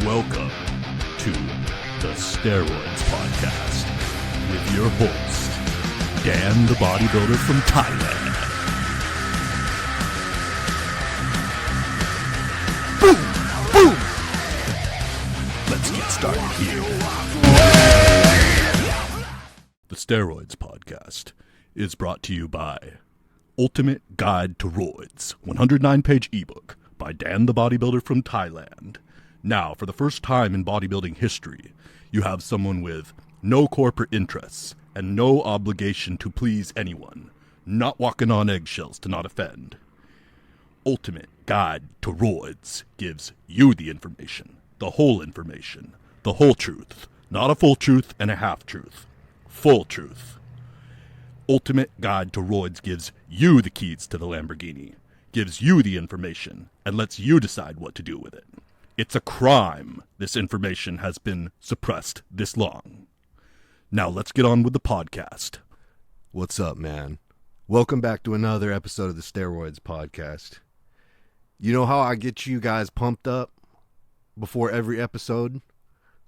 Welcome to the Steroids Podcast with your host, Dan the Bodybuilder from Thailand. Boom! Boom! Let's get started here. The Steroids Podcast is brought to you by Ultimate Guide to Roids, 109-page ebook by Dan the Bodybuilder from Thailand. Now, for the first time in bodybuilding history, you have someone with no corporate interests and no obligation to please anyone, not walking on eggshells to not offend. Ultimate Guide to Roids gives you the information, the whole truth, not a full truth and a half truth, full truth. Ultimate Guide to Roids gives you the keys to the Lamborghini, gives you the information, and lets you decide what to do with it. It's a crime this information has been suppressed this long. Now let's get on with the podcast. What's up, man? Welcome back to another episode of the Steroids Podcast. You know how I get you guys pumped up before every episode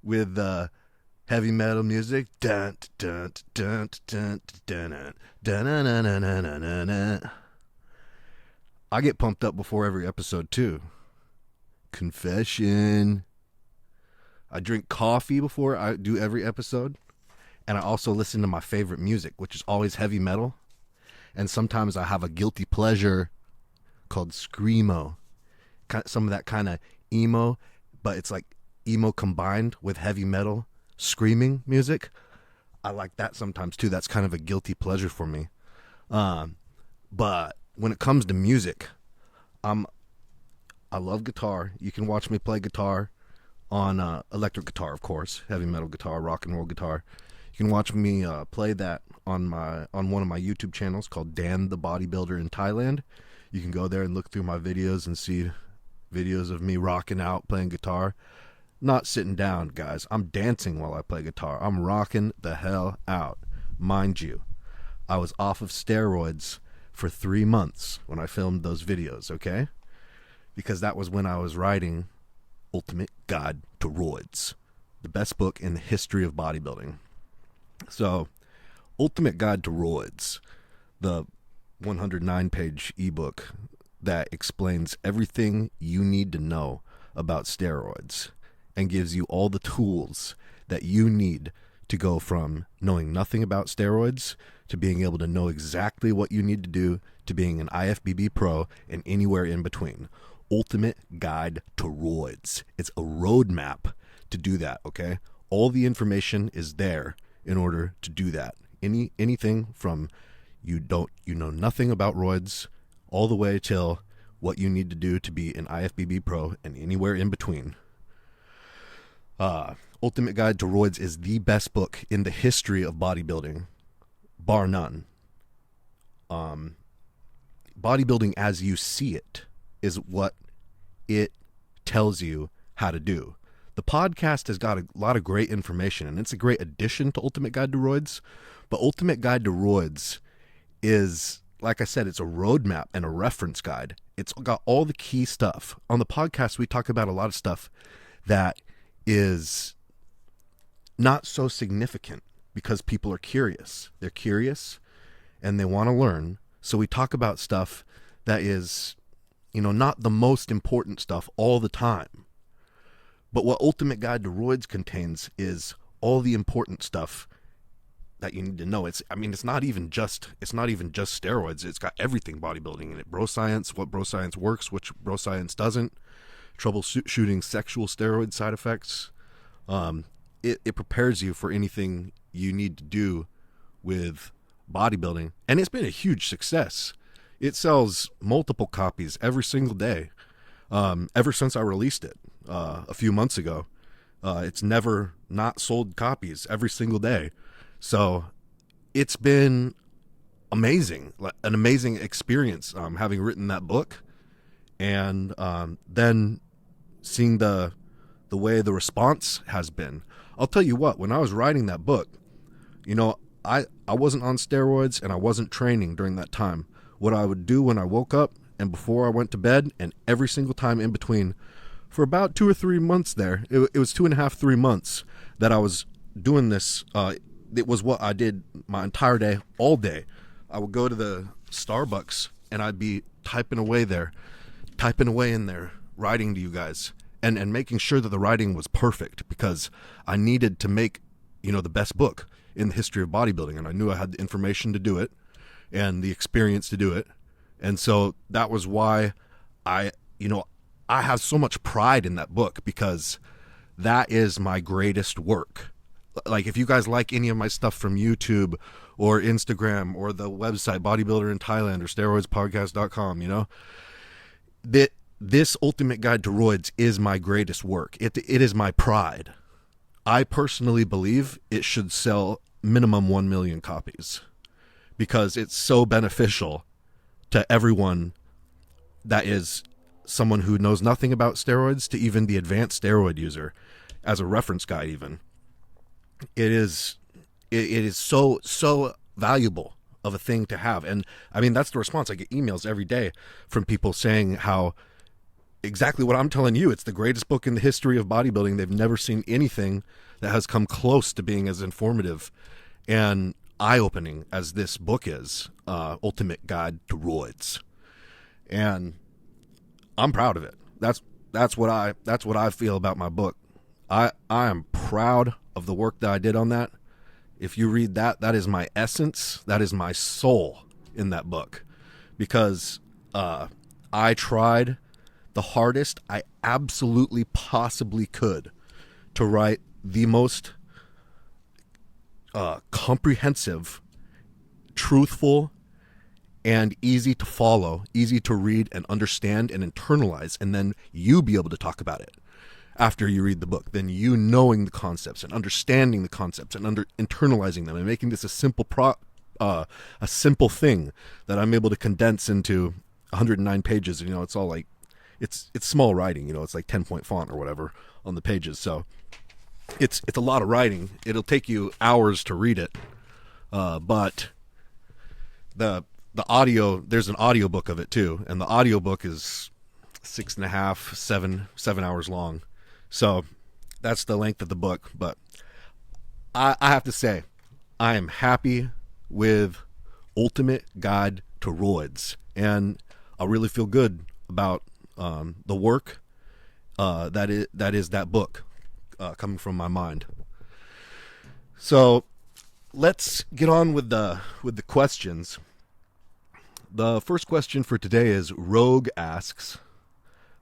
with heavy metal music? Dun dun dun dun dun dun dun. I get pumped up before every episode too. Confession. I drink coffee before I do every episode, and I also listen to my favorite music, which is always heavy metal, and sometimes I have a guilty pleasure called screamo, some of that kind of emo, but it's like emo combined with heavy metal screaming music. I like that sometimes too. That's kind of a guilty pleasure for me. But when it comes to music, I love guitar. You can watch me play guitar on electric guitar, of course, heavy metal guitar, rock and roll guitar. You can watch me play that on one of my YouTube channels called Dan the Bodybuilder in Thailand. You can go there and look through my videos and see videos of me rocking out playing guitar. Not sitting down, guys. I'm dancing while I play guitar. I'm rocking the hell out. Mind you, I was off of steroids for 3 months when I filmed those videos, okay? Because that was when I was writing Ultimate Guide to Roids, the best book in the history of bodybuilding. So, Ultimate Guide to Roids, the 109-page ebook that explains everything you need to know about steroids and gives you all the tools that you need to go from knowing nothing about steroids to being able to know exactly what you need to do to being an IFBB pro and anywhere in between. Ultimate Guide to Roids. It's a roadmap to do that, okay? All the information is there in order to do that. Anything from you know nothing about roids all the way till what you need to do to be an IFBB pro and anywhere in between. Ultimate Guide to Roids is the best book in the history of bodybuilding, bar none. Bodybuilding as you see it is what it tells you how to do. The podcast has got a lot of great information, and it's a great addition to Ultimate Guide to Roids. But Ultimate Guide to Roids is, like I said, it's a roadmap and a reference guide. It's got all the key stuff. On the podcast, we talk about a lot of stuff that is not so significant because people are curious. They're curious, and they want to learn. So we talk about stuff that is, not the most important stuff all the time. But what Ultimate Guide to Roids contains is all the important stuff that you need to know. It's not even just steroids. It's got everything bodybuilding in it. Bro science, what bro science works, which bro science doesn't. Troubleshooting sexual steroid side effects. It prepares you for anything you need to do with bodybuilding. And it's been a huge success. It sells multiple copies every single day, ever since I released it a few months ago. It's never not sold copies every single day. So it's been amazing, an amazing experience having written that book, and then seeing the way the response has been. I'll tell you what, when I was writing that book, I wasn't on steroids and I wasn't training during that time. What I would do when I woke up and before I went to bed and every single time in between for about 2 or 3 months there. It was 2.5, 3 months that I was doing this. It was what I did my entire day, all day. I would go to the Starbucks and I'd be typing away in there, writing to you guys, and making sure that the writing was perfect, because I needed to make, the best book in the history of bodybuilding, and I knew I had the information to do it and the experience to do it. And so that was why I have so much pride in that book, because that is my greatest work. Like, if you guys like any of my stuff from YouTube or Instagram or the website Bodybuilder in Thailand or steroidspodcast.com, this Ultimate Guide to Roids is my greatest work. It is my pride. I personally believe it should sell minimum 1 million copies, because it's so beneficial to everyone that is someone who knows nothing about steroids to even the advanced steroid user, as a reference guide even. It is so valuable of a thing to have. And I mean, that's the response. I get emails every day from people saying how exactly what I'm telling you. It's the greatest book in the history of bodybuilding. They've never seen anything that has come close to being as informative and eye-opening as this book is, Ultimate Guide to Roids. And I'm proud of it. That's what I feel about my book. I am proud of the work that I did on that. If you read that, that is my essence. That is my soul in that book, because I tried the hardest I absolutely possibly could to write the most comprehensive, truthful, and easy to follow, easy to read and understand and internalize, and then you be able to talk about it after you read the book. Then you knowing the concepts and understanding the concepts and internalizing them and making this a simple thing that I'm able to condense into 109 pages. It's all like, it's small writing, it's like 10-point font or whatever on the pages. So it's a lot of writing. It'll take you hours to read it. But the audio, there's an audio book of it too. And the audio book is 6.5, 7 hours long. So that's the length of the book. But I have to say, I am happy with Ultimate Guide to Roids, and I really feel good about the work that is that book coming from my mind. So let's get on with the questions. The first question for today is Rogue asks,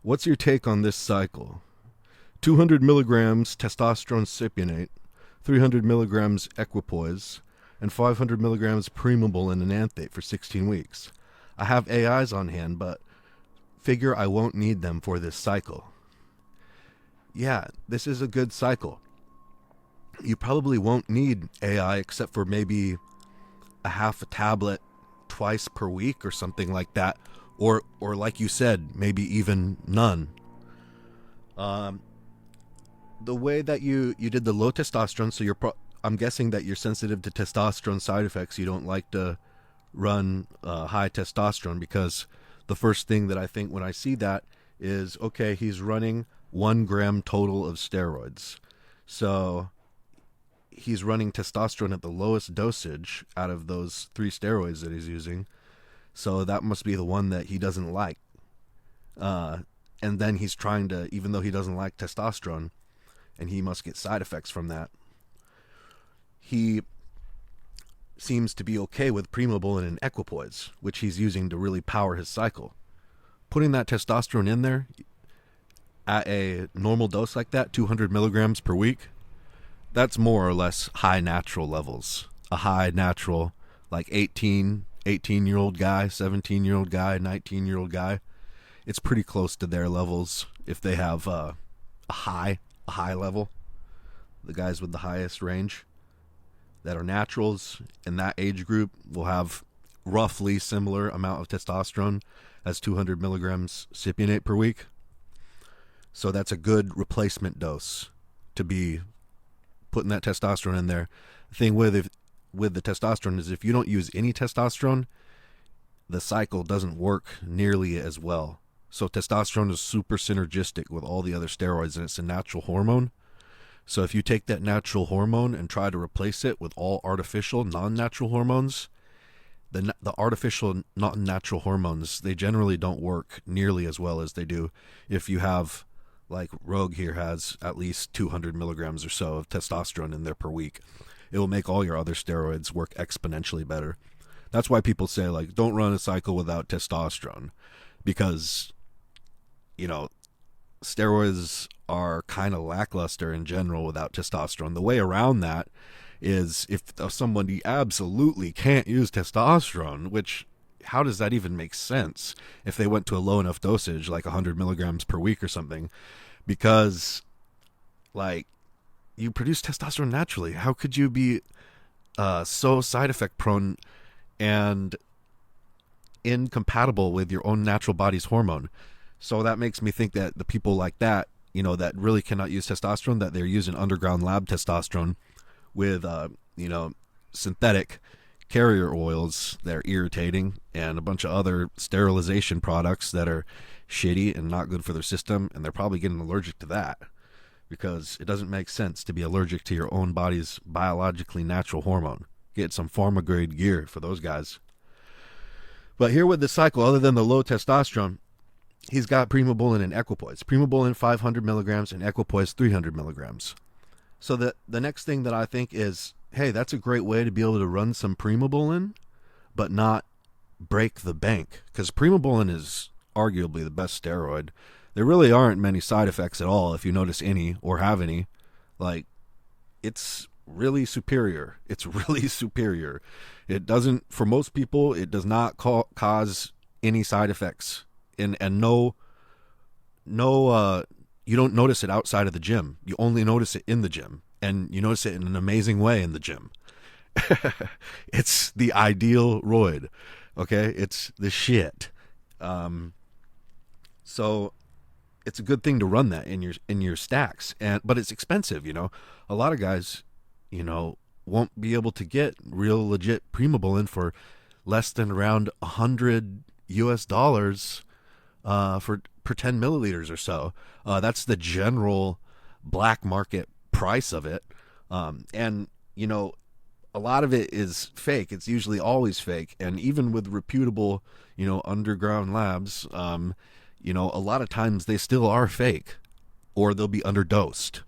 what's your take on this cycle? 200 milligrams testosterone cypionate, 300 milligrams Equipoise, and 500 milligrams Primbolan and Enanthate for 16 weeks. I have AIs on hand, but figure I won't need them for this cycle. Yeah, this is a good cycle. You probably won't need AI except for maybe a half a tablet twice per week or something like that, or like you said, maybe even none. The way that you did the low testosterone, so I'm guessing that you're sensitive to testosterone side effects. You don't like to run high testosterone, because the first thing that I think when I see that is, okay, he's running 1 gram total of steroids. So he's running testosterone at the lowest dosage out of those 3 steroids that he's using. So that must be the one that he doesn't like. And then he's trying to, even though he doesn't like testosterone, and he must get side effects from that, he seems to be okay with Primbolan and Equipoise, which he's using to really power his cycle. Putting that testosterone in there at a normal dose like that, 200 milligrams per week, that's more or less high natural levels. A high natural, like 18-year-old guy, 17-year-old guy, 19-year-old guy. It's pretty close to their levels if they have a high level. The guys with the highest range that are naturals in that age group will have roughly similar amount of testosterone as 200 milligrams cypionate per week. So that's a good replacement dose to be putting that testosterone in there. The thing with the testosterone is, if you don't use any testosterone, the cycle doesn't work nearly as well. So testosterone is super synergistic with all the other steroids, and it's a natural hormone. So if you take that natural hormone and try to replace it with all artificial, non-natural hormones, the artificial, non-natural hormones, they generally don't work nearly as well as they do if you have, like Rogue here has, at least 200 milligrams or so of testosterone in there per week. It will make all your other steroids work exponentially better. That's why people say, like, don't run a cycle without testosterone, because, you know, steroids are kind of lackluster in general without testosterone. The way around that is if somebody absolutely can't use testosterone, which, how does that even make sense if they went to a low enough dosage, like 100 milligrams per week or something? Because, like, you produce testosterone naturally. How could you be so side effect prone and incompatible with your own natural body's hormone? So that makes me think that the people like that, you know, that really cannot use testosterone, that they're using underground lab testosterone with, you know, synthetic carrier oils that are irritating and a bunch of other sterilization products that are shitty and not good for their system. And they're probably getting allergic to that, because it doesn't make sense to be allergic to your own body's biologically natural hormone. Get some pharma grade gear for those guys. But here with the cycle, other than the low testosterone, he's got Primbolan and Equipoise. Primbolan 500 milligrams and Equipoise 300 milligrams. So the next thing that I think is, hey, that's a great way to be able to run some Primbolan, but not break the bank. Because Primbolan is arguably the best steroid. There really aren't many side effects at all, if you notice any or have any. Like, it's really superior. It's really superior. It doesn't, for most people, it does not cause any side effects. And no, you don't notice it outside of the gym. You only notice it in the gym, and you notice it in an amazing way in the gym. It's the ideal roid. Okay, it's the shit. So it's a good thing to run that in your stacks, but it's expensive. You know, a lot of guys, you know, won't be able to get real legit Primbolan for less than around $100 per 10 milliliters or so. That's the general black market price of it. And, you know, a lot of it is fake. It's usually always fake. And even with reputable, you know, underground labs, you know, a lot of times they still are fake, or they'll be underdosed.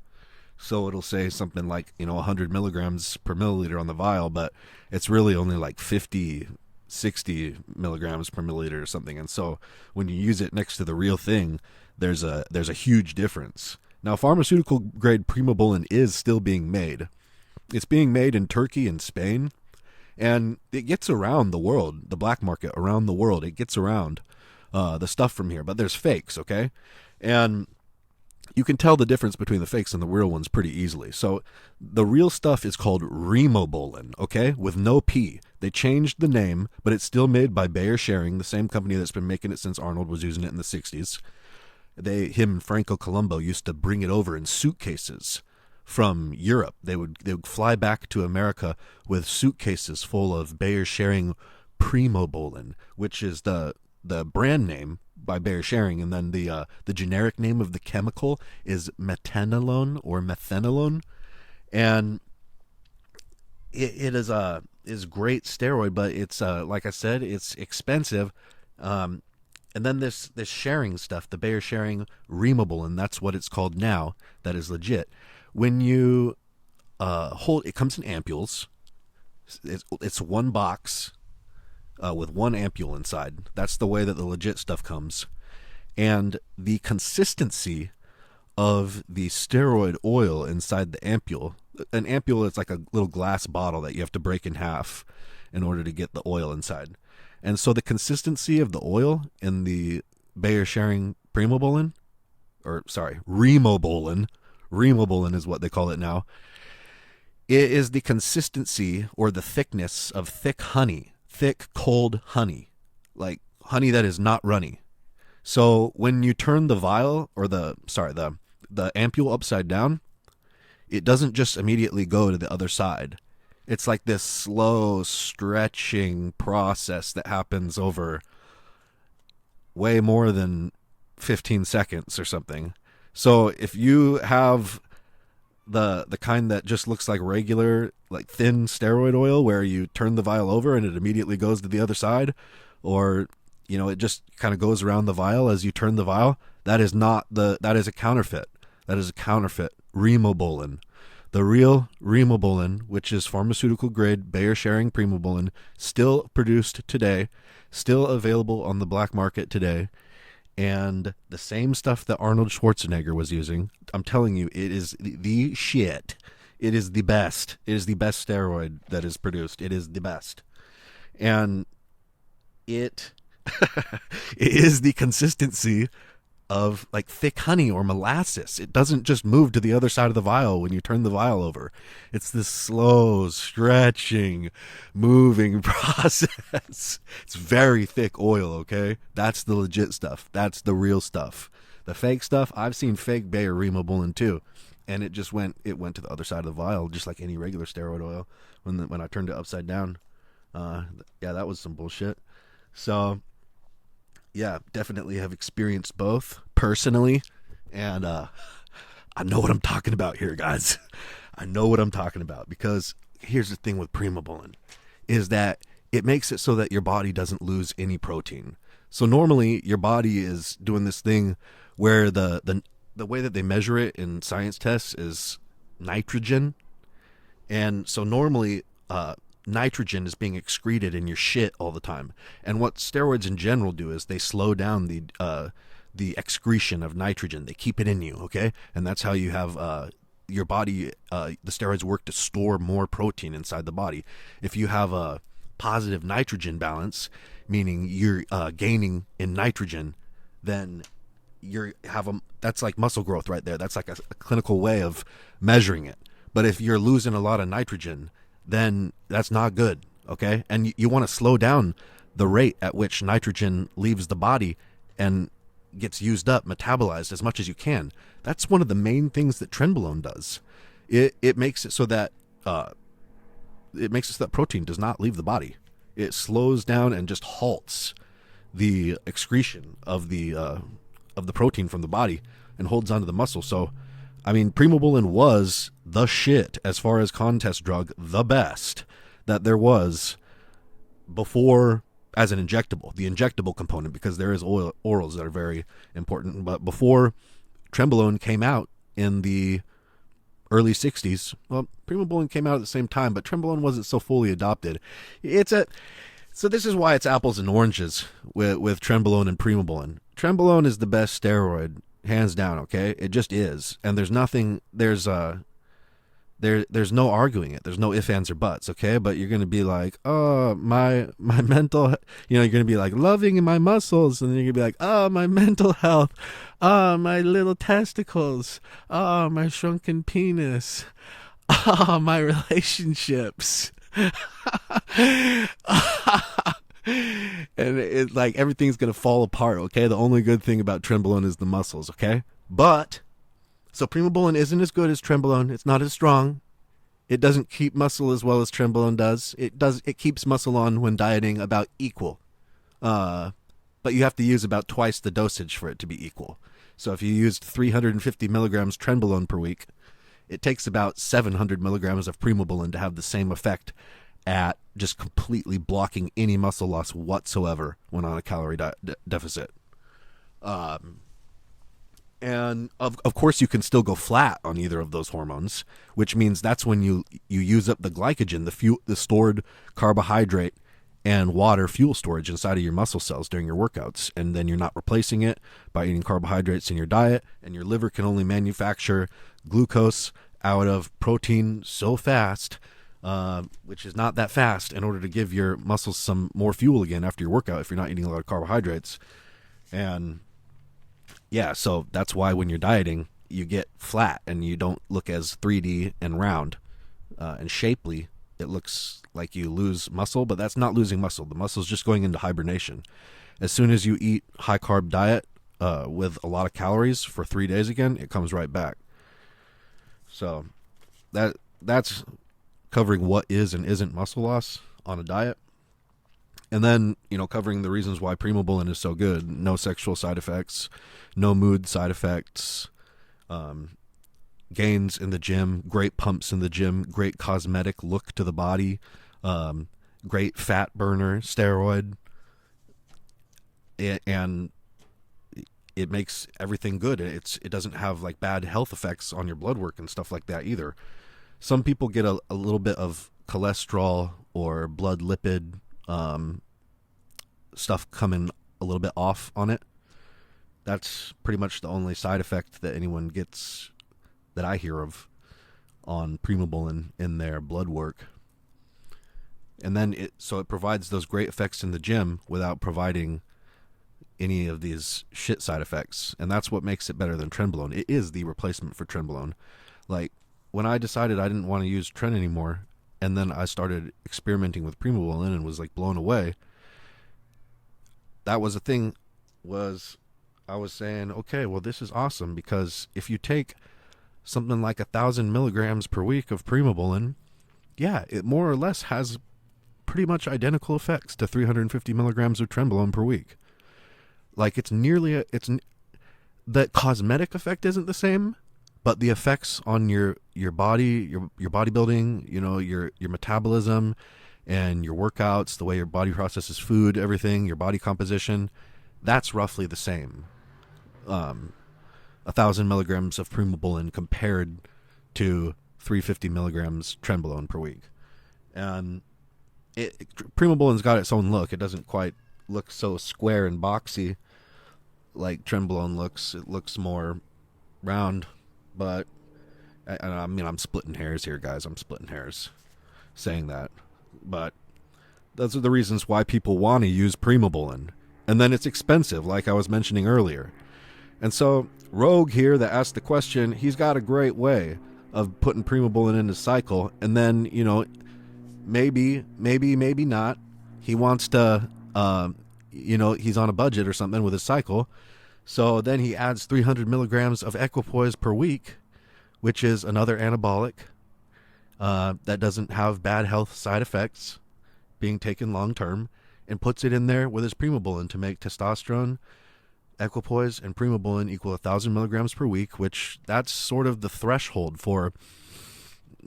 So it'll say something like, you know, 100 milligrams per milliliter on the vial, but it's really only like 50, 60 milligrams per milliliter or something. And so when you use it next to the real thing, there's a huge difference. Now, pharmaceutical grade Primbolan is still being made. It's being made in Turkey and Spain, and it gets around the world, the black market around the world. It gets around the stuff from here, but there's fakes, okay? And you can tell the difference between the fakes and the real ones pretty easily. So the real stuff is called Primobolan, okay, with no P. They changed the name, but it's still made by Bayer Schering, the same company that's been making it since Arnold was using it in the 60s. Him and Franco Colombo used to bring it over in suitcases from Europe. They would fly back to America with suitcases full of Bayer Schering Primobolan, which is the brand name by Bayer Schering, and then the generic name of the chemical is Methyltrienolone or Methynolone, and it is great steroid, but it's like I said, it's expensive. And then this Schering stuff, the Bayer Schering Primobolan, that's what it's called now. That is legit. When you hold, it comes in ampules. It's one box. With one ampule inside. That's the way that the legit stuff comes. And the consistency of the steroid oil inside the ampule, an ampule is like a little glass bottle that you have to break in half in order to get the oil inside. And so the consistency of the oil in the Bayer Schering Primobolan, Primobolan is what they call it now. It is the consistency or the thickness of thick honey. Thick, cold honey, like honey that is not runny. So when you turn the vial or the ampule upside down, it doesn't just immediately go to the other side. It's like this slow stretching process that happens over way more than 15 seconds or something. So if you have the kind that just looks like regular, like thin steroid oil where you turn the vial over and it immediately goes to the other side, or it just kind of goes around the vial as you turn the vial, that is a counterfeit. That is a counterfeit Primobolan. The real Primobolan, which is pharmaceutical grade Bayer sharing Primbolan, still produced today, still available on the black market today, and the same stuff that Arnold Schwarzenegger was using. I'm telling you, it is the shit. It is the best. It is the best steroid that is produced. It is the best. And it it is the consistency of like thick honey or molasses. It doesn't just move to the other side of the vial when you turn the vial over. It's this slow, stretching, moving process. It's very thick oil, okay? That's the legit stuff. That's the real stuff. The fake stuff, I've seen fake Bayer Primobolan too. And it went to the other side of the vial, just like any regular steroid oil when I turned it upside down. Yeah, that was some bullshit. So yeah, definitely have experienced both personally, and I know what I'm talking about here, guys. I know what I'm talking about, because here's the thing with Primobolan is that it makes it so that your body doesn't lose any protein. So normally your body is doing this thing where the way that they measure it in science tests is nitrogen, and so normally nitrogen is being excreted in your shit all the time. And what steroids in general do is they slow down the excretion of nitrogen. They keep it in you, okay? And that's how you have your body, the steroids work to store more protein inside the body. If you have a positive nitrogen balance, meaning you're gaining in nitrogen, then that's like muscle growth right there. That's like a clinical way of measuring it. But if you're losing a lot of nitrogen, then that's not good, okay? And you want to slow down the rate at which nitrogen leaves the body and gets used up, metabolized as much as you can. That's one of the main things that Trenbolone does. It makes it so that protein does not leave the body. It slows down and just halts the excretion of the protein from the body and holds onto the muscle. So I mean, Primobolan was the shit as far as contest drug, the best that there was before as an injectable, the injectable component, because there is orals that are very important. But before Trenbolone came out in the early 60s, well, Primobolan came out at the same time, but Trenbolone wasn't so fully adopted. So this is why it's apples and oranges with Trenbolone and Primobolan. Trenbolone is the best steroid, hands down, okay? It just is. And there's no arguing it. There's no ifs, ands, or buts, okay? But you're going to be like, oh, my mental, you're going to be like loving in my muscles. And then you're going to be like, oh, my mental health. Oh, my little testicles. Oh, my shrunken penis. Oh, my relationships. And it's like everything's gonna fall apart, okay? The only good thing about Trenbolone is the muscles, okay? But so Primobolan isn't as good as Trenbolone. It's not as strong. It doesn't keep muscle as well as Trenbolone does. It keeps muscle on when dieting about equal. But you have to use about twice the dosage for it to be equal. So if you used 350 milligrams Trenbolone per week, it takes about 700 milligrams of Primobolan to have the same effect at just completely blocking any muscle loss whatsoever when on a calorie deficit. And of course you can still go flat on either of those hormones, which means that's when you use up the glycogen, the stored carbohydrate and water fuel storage inside of your muscle cells during your workouts, and then you're not replacing it by eating carbohydrates in your diet, and your liver can only manufacture glucose out of protein so fast, which is not that fast, in order to give your muscles some more fuel again after your workout if you're not eating a lot of carbohydrates. And yeah, so that's why when you're dieting, you get flat and you don't look as 3D and round and shapely. It looks like you lose muscle, but that's not losing muscle. The muscle's just going into hibernation. As soon as you eat high carb diet with a lot of calories for 3 days again, it comes right back. So that's covering what is and isn't muscle loss on a diet. And then, covering the reasons why Primobolan is so good. No sexual side effects, no mood side effects, gains in the gym, great pumps in the gym, great cosmetic look to the body, great fat burner, steroid, and it makes everything good. It doesn't have like bad health effects on your blood work and stuff like that either. Some people get a little bit of cholesterol or blood lipid stuff coming a little bit off on it. That's pretty much the only side effect that anyone gets that I hear of on Primobolan in their blood work. And then it provides those great effects in the gym without providing any of these shit side effects. And that's what makes it better than Trenbolone. It is the replacement for Trenbolone. Like, when I decided I didn't want to use Tren anymore, and then I started experimenting with Primobolan and was like blown away, that was the thing, I was saying, okay, well, this is awesome, because if you take something like 1,000 milligrams per week of Primobolan, yeah, it more or less has pretty much identical effects to 350 milligrams of Trenbolone per week. Like, the cosmetic effect isn't the same, but the effects on your body, your bodybuilding, your metabolism and your workouts, the way your body processes food, everything, your body composition, that's roughly the same. 1,000 milligrams of Primobolan compared to 350 milligrams Trenbolone per week. And Primobolan's got its own look. It doesn't quite look so square and boxy like Trenbolone looks. It looks more round, but I mean, I'm splitting hairs here, guys. I'm splitting hairs saying that. But those are the reasons why people want to use Primobolan. And then it's expensive, like I was mentioning earlier. And so Rogue here that asked the question, he's got a great way of putting Primobolan in his cycle. And then, maybe not. He wants to, he's on a budget or something with his cycle. So then he adds 300 milligrams of Equipoise per week, which is another anabolic that doesn't have bad health side effects being taken long term, and puts it in there with his Primobolan to make testosterone, Equipoise, and Primobolan equal 1,000 milligrams per week, which that's sort of the threshold for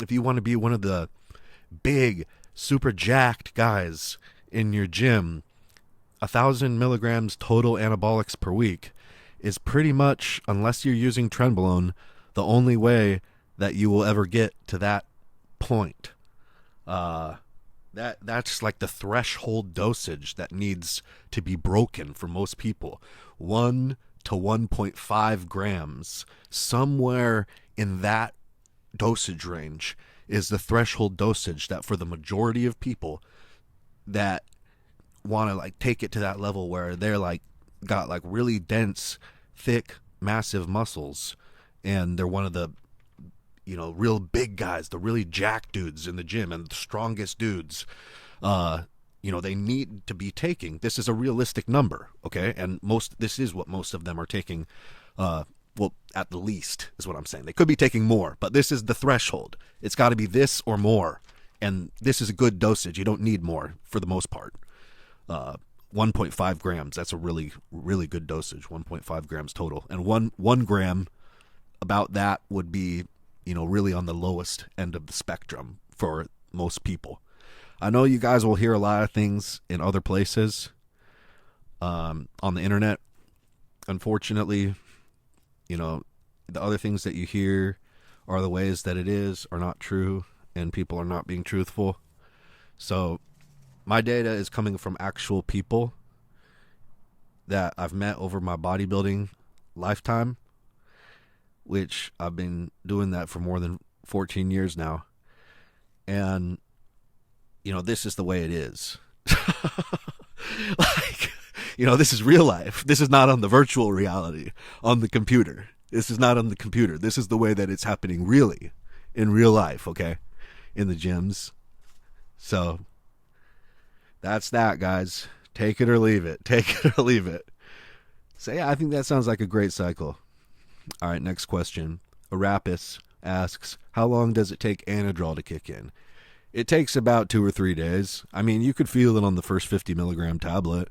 if you want to be one of the big, super jacked guys in your gym. 1,000 milligrams total anabolics per week is pretty much, unless you're using Trenbolone, the only way that you will ever get to that point. That's like the threshold dosage that needs to be broken for most people. 1 to 1.5 grams, somewhere in that dosage range is the threshold dosage that for the majority of people that want to like take it to that level where they're like got like really dense, thick, massive muscles, and they're one of the real big guys, the really jacked dudes in the gym and the strongest dudes, they need to be taking. This is a realistic number, okay? And this is what most of them are taking, at the least is what I'm saying. They could be taking more, but this is the threshold. It's got to be this or more, and this is a good dosage. You don't need more for the most part. 1.5 grams, that's a really, really good dosage, 1.5 grams total. And one gram, about that would be really on the lowest end of the spectrum for most people. I know you guys will hear a lot of things in other places on the internet. Unfortunately, the other things that you hear are the ways that it are not true, and people are not being truthful. So my data is coming from actual people that I've met over my bodybuilding lifetime, which I've been doing that for more than 14 years now. And, this is the way it is. This is real life. This is not on the virtual reality, on the computer. This is not on the computer. This is the way that it's happening really, in real life, okay? In the gyms. So that's that, guys. Take it or leave it. Take it or leave it. So yeah, I think that sounds like a great cycle. All right, next question. Arapis asks, how long does it take Anadrol to kick in? It takes about 2 or 3 days. I mean, you could feel it on the first 50 milligram tablet.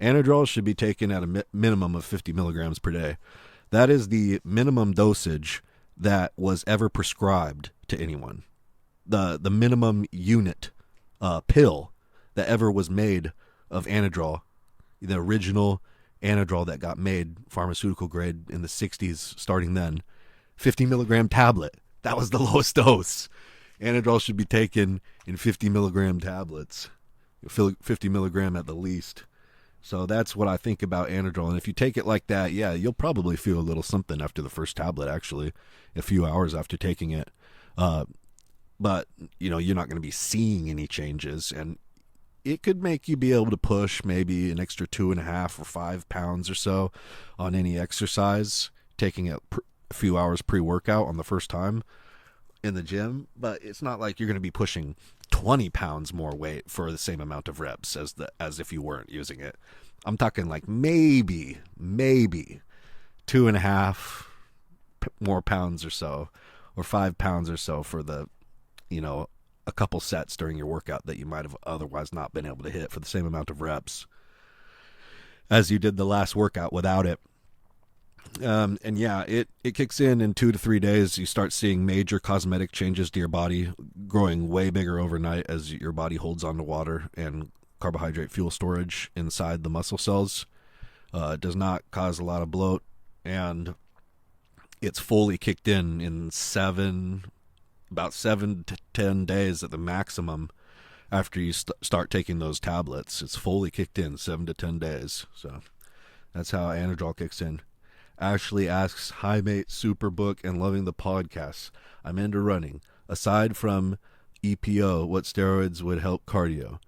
Anadrol should be taken at a minimum of 50 milligrams per day. That is the minimum dosage that was ever prescribed to anyone. The minimum unit pill that ever was made of Anadrol, the original Anadrol that got made pharmaceutical grade in the 60s, starting then, 50 milligram tablet. That was the lowest dose. Anadrol should be taken in 50 milligram tablets, 50 milligram at the least. So that's what I think about Anadrol. And if you take it like that, yeah, you'll probably feel a little something after the first tablet, actually, a few hours after taking it. But, you know, you're not going to be seeing any changes. And it could make you be able to push maybe an extra 2.5 or 5 pounds or so on any exercise, taking it a few hours pre-workout on the first time in the gym. But it's not like you're going to be pushing 20 pounds more weight for the same amount of reps as if you weren't using it. I'm talking like maybe 2.5 more pounds or so, or 5 pounds or so for the, you know, a couple sets during your workout that you might have otherwise not been able to hit for the same amount of reps as you did the last workout without it. And yeah, it kicks in 2 to 3 days. You start seeing major cosmetic changes to your body, growing way bigger overnight as your body holds on to water and carbohydrate fuel storage inside the muscle cells. It does not cause a lot of bloat, and it's fully kicked in about 7 to 10 days at the maximum after you start taking those tablets. It's fully kicked in 7 to 10 days. So that's how Anadrol kicks in. Ashley asks, hi mate, Superbook and loving the podcast. I'm into running. Aside from EPO, what steroids would help cardio?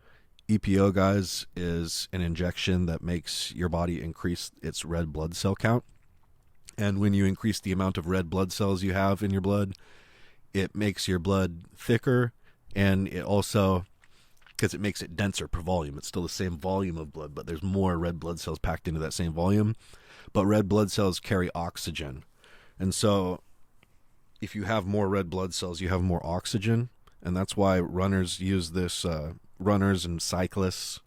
EPO, guys, is an injection that makes your body increase its red blood cell count. And when you increase the amount of red blood cells you have in your blood, it makes your blood thicker, and it also, because it makes it denser per volume. It's still the same volume of blood, but there's more red blood cells packed into that same volume. But red blood cells carry oxygen. And so if you have more red blood cells, you have more oxygen. And that's why runners use this, runners and cyclists,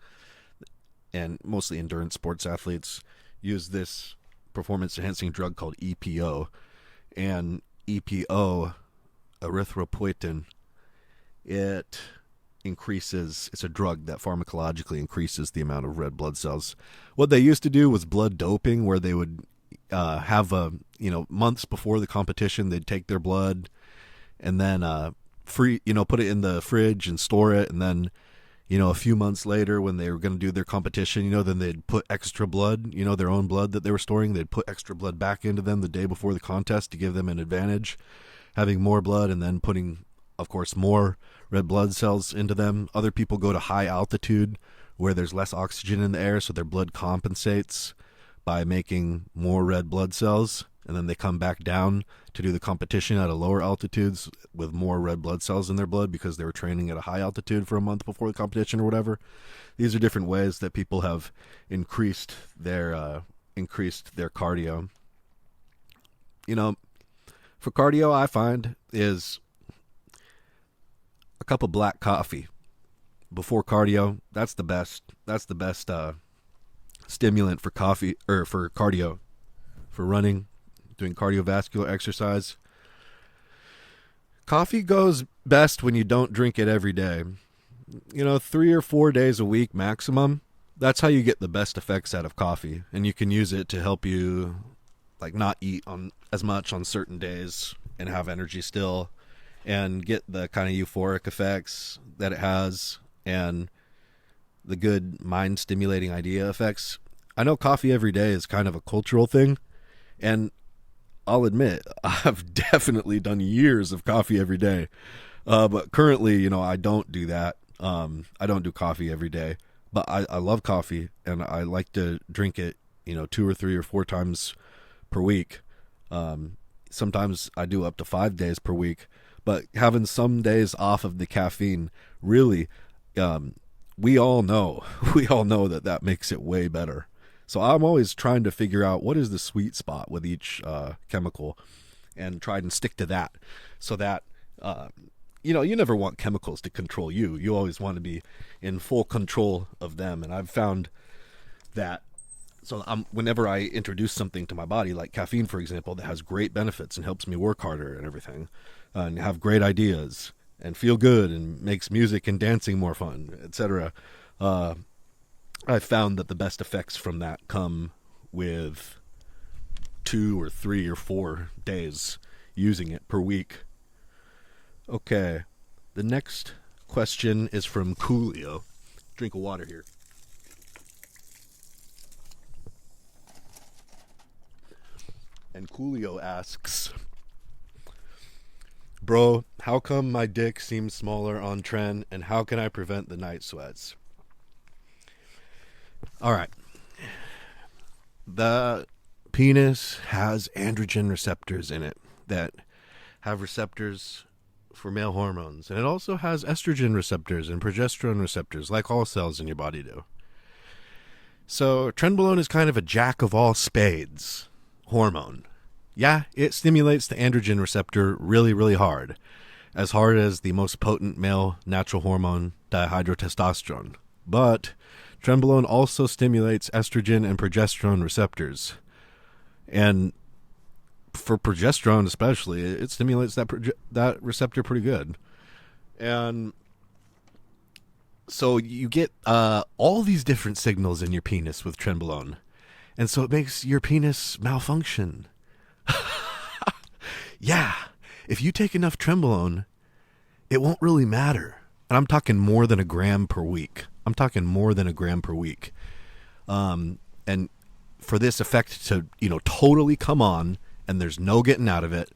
and mostly endurance sports athletes, use this performance-enhancing drug called EPO. And EPO, erythropoietin, it's a drug that pharmacologically increases the amount of red blood cells. What they used to do was blood doping, where they would have months before the competition, they'd take their blood and then put it in the fridge and store it, and then a few months later when they were going to do their competition, then they'd put extra blood, their own blood that they were storing, they'd put extra blood back into them the day before the contest to give them an advantage, having more blood, and then putting, of course, more red blood cells into them. Other people go to high altitude where there's less oxygen in the air, so their blood compensates by making more red blood cells, and then they come back down to do the competition at a lower altitudes with more red blood cells in their blood because they were training at a high altitude for a month before the competition or whatever. These are different ways that people have increased their cardio. For cardio, I find is a cup of black coffee before cardio. That's the best stimulant for coffee, or for cardio, for running, doing cardiovascular exercise. Coffee goes best when you don't drink it every day. 3 or 4 days a week maximum. That's how you get the best effects out of coffee, and you can use it to help you not eat on as much on certain days and have energy still, and get the kind of euphoric effects that it has and the good mind stimulating idea effects. I know coffee every day is kind of a cultural thing, and I'll admit I've definitely done years of coffee every day, but currently I don't do that. I don't do coffee every day, but I love coffee, and I like to drink it 2 or 3 or 4 times per week. Sometimes I do up to 5 days per week, but having some days off of the caffeine, really, we all know that makes it way better. So I'm always trying to figure out what is the sweet spot with each chemical, and try and stick to that, so that you never want chemicals to control you. You always want to be in full control of them. And I've found that, so whenever I introduce something to my body, like caffeine, for example, that has great benefits and helps me work harder and everything, and have great ideas and feel good and makes music and dancing more fun, etc. I found that the best effects from that come with 2 or 3 or 4 days using it per week. Okay, the next question is from Coolio. Drink of water here. And Coolio asks, bro, how come my dick seems smaller on Tren, and how can I prevent the night sweats? All right. The penis has androgen receptors in it that have receptors for male hormones. And it also has estrogen receptors and progesterone receptors, like all cells in your body do. So Trenbolone is kind of a jack of all spades hormone. Yeah, it stimulates the androgen receptor really, really hard as the most potent male natural hormone, dihydrotestosterone. But Trenbolone also stimulates estrogen and progesterone receptors. And for progesterone especially, it stimulates that receptor pretty good. And so you get all these different signals in your penis with Trenbolone. And so it makes your penis malfunction. Yeah, if you take enough Trenbolone, it won't really matter. And I'm talking more than a gram per week. And for this effect to, totally come on, and there's no getting out of it,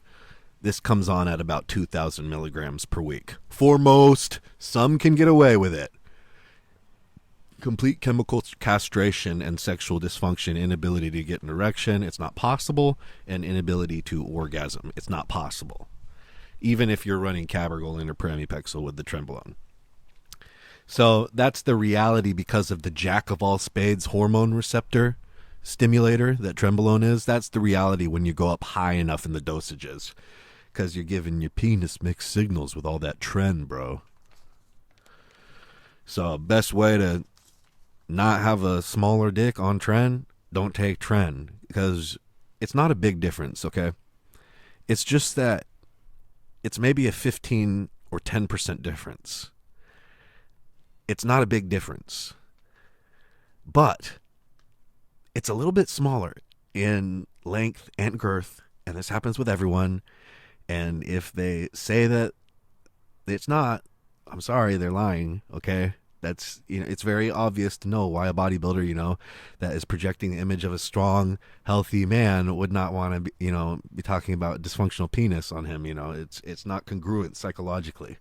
this comes on at about 2,000 milligrams per week. For most, some can get away with it. Complete chemical castration and sexual dysfunction, inability to get an erection, it's not possible, and inability to orgasm, it's not possible. Even if you're running Cabergoline or Pramipexole with the Trenbolone. So that's the reality because of the jack of all spades hormone receptor stimulator that Trenbolone is. That's the reality when you go up high enough in the dosages, because you're giving your penis mixed signals with all that Tren, bro. So best way to not have a smaller dick on Tren, don't take Tren, because it's not a big difference, okay? It's just that it's maybe a 15 or 10% difference. It's not a big difference. But it's a little bit smaller in length and girth, and this happens with everyone. And if they say that it's not, I'm sorry, they're lying, okay? That's, it's very obvious to know why a bodybuilder, that is projecting the image of a strong, healthy man would not want to, be talking about dysfunctional penis on him. It's not congruent psychologically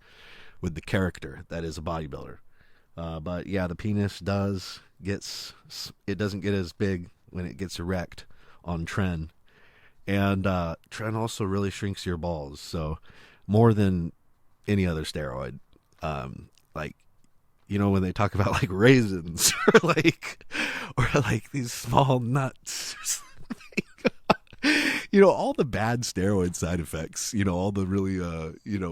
with the character that is a bodybuilder. But yeah, the penis doesn't get as big when it gets erect on Tren. And Tren also really shrinks your balls. So more than any other steroid. When they talk about like raisins or like these small nuts or something. All the bad steroid side effects, all the really,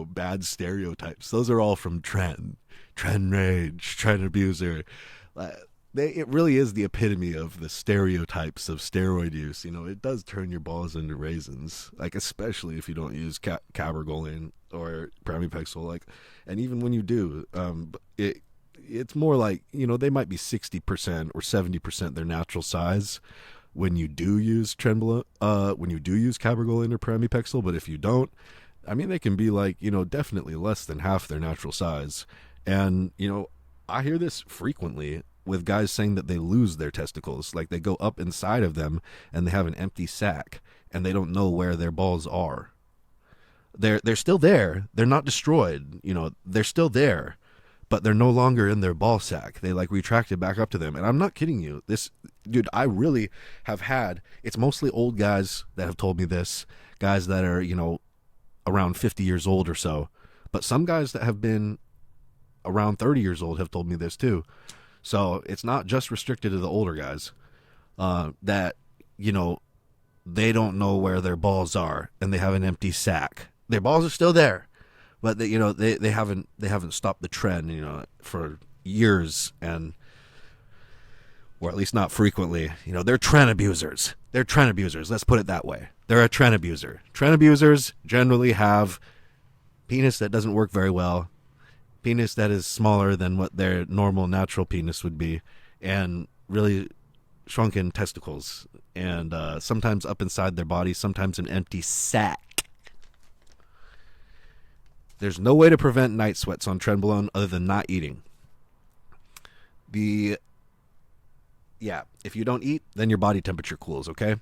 bad stereotypes, those are all from Tren rage, Tren abuser. It really is the epitome of the stereotypes of steroid use. It does turn your balls into raisins, like especially if you don't use Cabergoline or Pramipexole, and even when you do, it's more like, they might be 60% or 70% their natural size when you do use Trenbolone, when you do use Cabergoline or Pramipexole, but if you don't, they can be definitely less than half their natural size. And, I hear this frequently with guys saying that they lose their testicles, like they go up inside of them and they have an empty sac and they don't know where their balls are. They're still there. They're not destroyed. They're still there, but they're no longer in their ball sack. They retracted back up to them. And I'm not kidding you. This, dude, I really have had, it's mostly old guys that have told me this, guys that are, around 50 years old or so. But some guys that have been around 30 years old have told me this too. So it's not just restricted to the older guys that, they don't know where their balls are and they have an empty sack. Their balls are still there, but they haven't stopped the trend, for years, and or at least not frequently. They're Tren abusers. They're Tren abusers. Let's put it that way. They're a Tren abuser. Tren abusers generally have penis that doesn't work very well, penis that is smaller than what their normal natural penis would be, and really shrunken testicles, and sometimes up inside their body, sometimes an empty sack. There's no way to prevent night sweats on Trenbolone other than not eating. If you don't eat, then your body temperature cools, okay?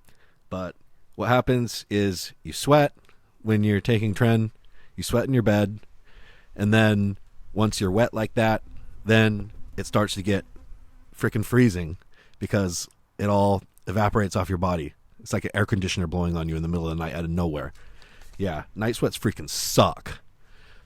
But what happens is you sweat when you're taking Tren, you sweat in your bed, and then once you're wet like that, then it starts to get freaking freezing because it all evaporates off your body. It's like an air conditioner blowing on you in the middle of the night out of nowhere. Yeah, night sweats freaking suck.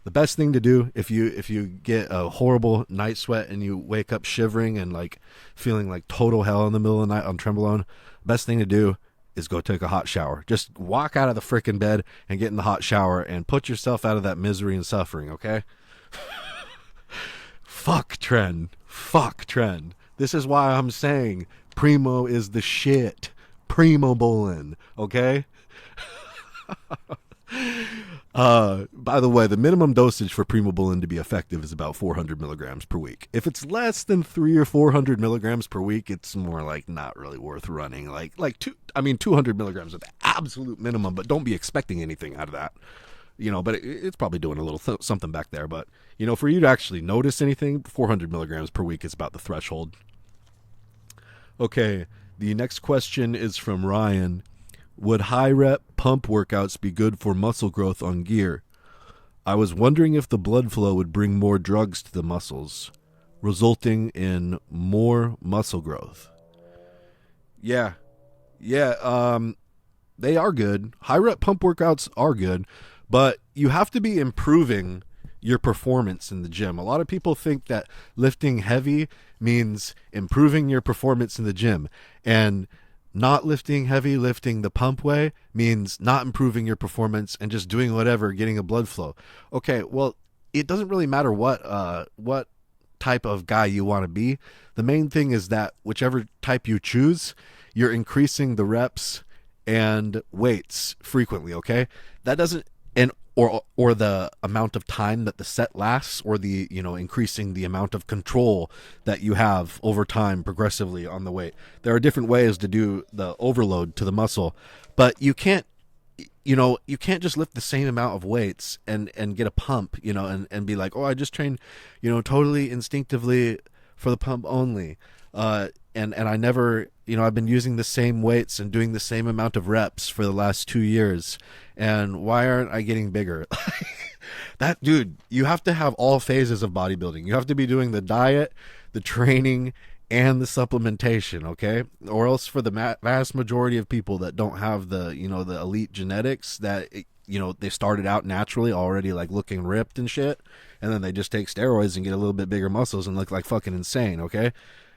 The best thing to do if you get a horrible night sweat and you wake up shivering and like feeling like total hell in the middle of the night on Trenbolone, best thing to do is go take a hot shower. Just walk out of the freaking bed and get in the hot shower and put yourself out of that misery and suffering, okay? Fuck Tren. Fuck Tren. This is why I'm saying Primo is the shit. Primbolan, okay? By the way, the minimum dosage for Primbolan to be effective is about 400 milligrams per week. If it's less than 300 or 400 milligrams per week, it's more like not really worth running. 200 milligrams is the absolute minimum, but don't be expecting anything out of that. But it's probably doing a little something back there. But, for you to actually notice anything, 400 milligrams per week is about the threshold. Okay, the next question is from Ryan. Would high-rep pump workouts be good for muscle growth on gear? I was wondering if the blood flow would bring more drugs to the muscles, resulting in more muscle growth. Yeah, they are good. High-rep pump workouts are good, but you have to be improving your performance in the gym. A lot of people think that lifting heavy means improving your performance in the gym, and not lifting heavy, lifting the pump way, means not improving your performance and just doing whatever, getting a blood flow. Okay, well, it doesn't really matter what type of guy you want to be. The main thing is that whichever type you choose, you're increasing the reps and weights frequently, okay? That doesn't, and or the amount of time that the set lasts, or the, increasing the amount of control that you have over time progressively on the weight. There are different ways to do the overload to the muscle, but you can't just lift the same amount of weights and get a pump, and be like, oh, I just train, totally instinctively for the pump only. And I never, I've been using the same weights and doing the same amount of reps for the last 2 years. And why aren't I getting bigger? That, dude, you have to have all phases of bodybuilding. You have to be doing the diet, the training, and the supplementation, okay? Or else for the vast majority of people that don't have the, the elite genetics, that, they started out naturally already like looking ripped and shit, and then they just take steroids and get a little bit bigger muscles and look like fucking insane, okay?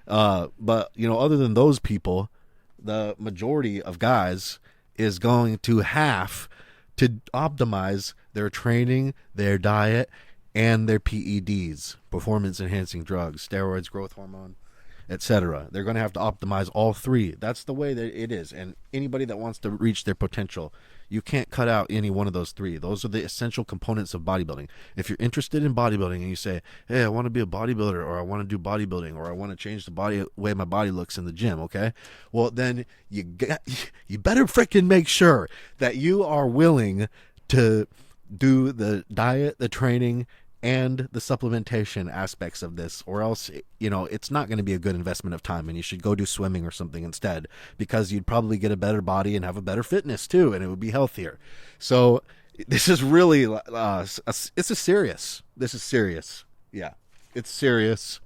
But, other than those people, the majority of guys is going to have to optimize their training, their diet, and their PEDs, performance enhancing drugs, steroids, growth hormone, etc. They're going to have to optimize all three. That's the way that it is. And anybody that wants to reach their potential, you can't cut out any one of those three. Those are the essential components of bodybuilding. If you're interested in bodybuilding and you say, hey, I want to be a bodybuilder, or I want to do bodybuilding, or I want to change the way my body looks in the gym, okay? Well, then you better freaking make sure that you are willing to do the diet, the training, and the supplementation aspects of this, or else, it's not going to be a good investment of time, and you should go do swimming or something instead, because you'd probably get a better body and have a better fitness too, and it would be healthier. So this is really, this is serious. Yeah, it's serious.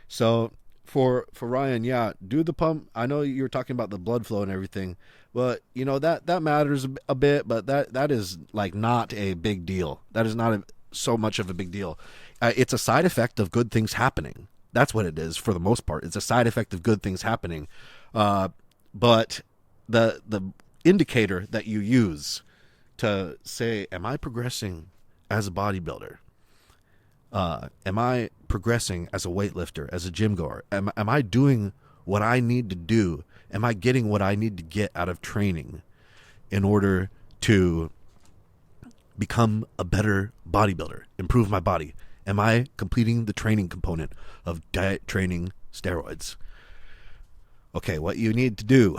So for Ryan, yeah, do the pump. I know you're talking about the blood flow and everything, but that matters a bit, but that is like not a big deal. That is not so much of a big deal. It's a side effect of good things happening. That's what it is for the most part. It's a side effect of good things happening. But the indicator that you use to say, am I progressing as a bodybuilder? Am I progressing as a weightlifter, as a gym goer? Am I doing what I need to do? Am I getting what I need to get out of training in order to become a better bodybuilder, improve my body? Am I completing the training component of diet, training, steroids? Okay, what you need to do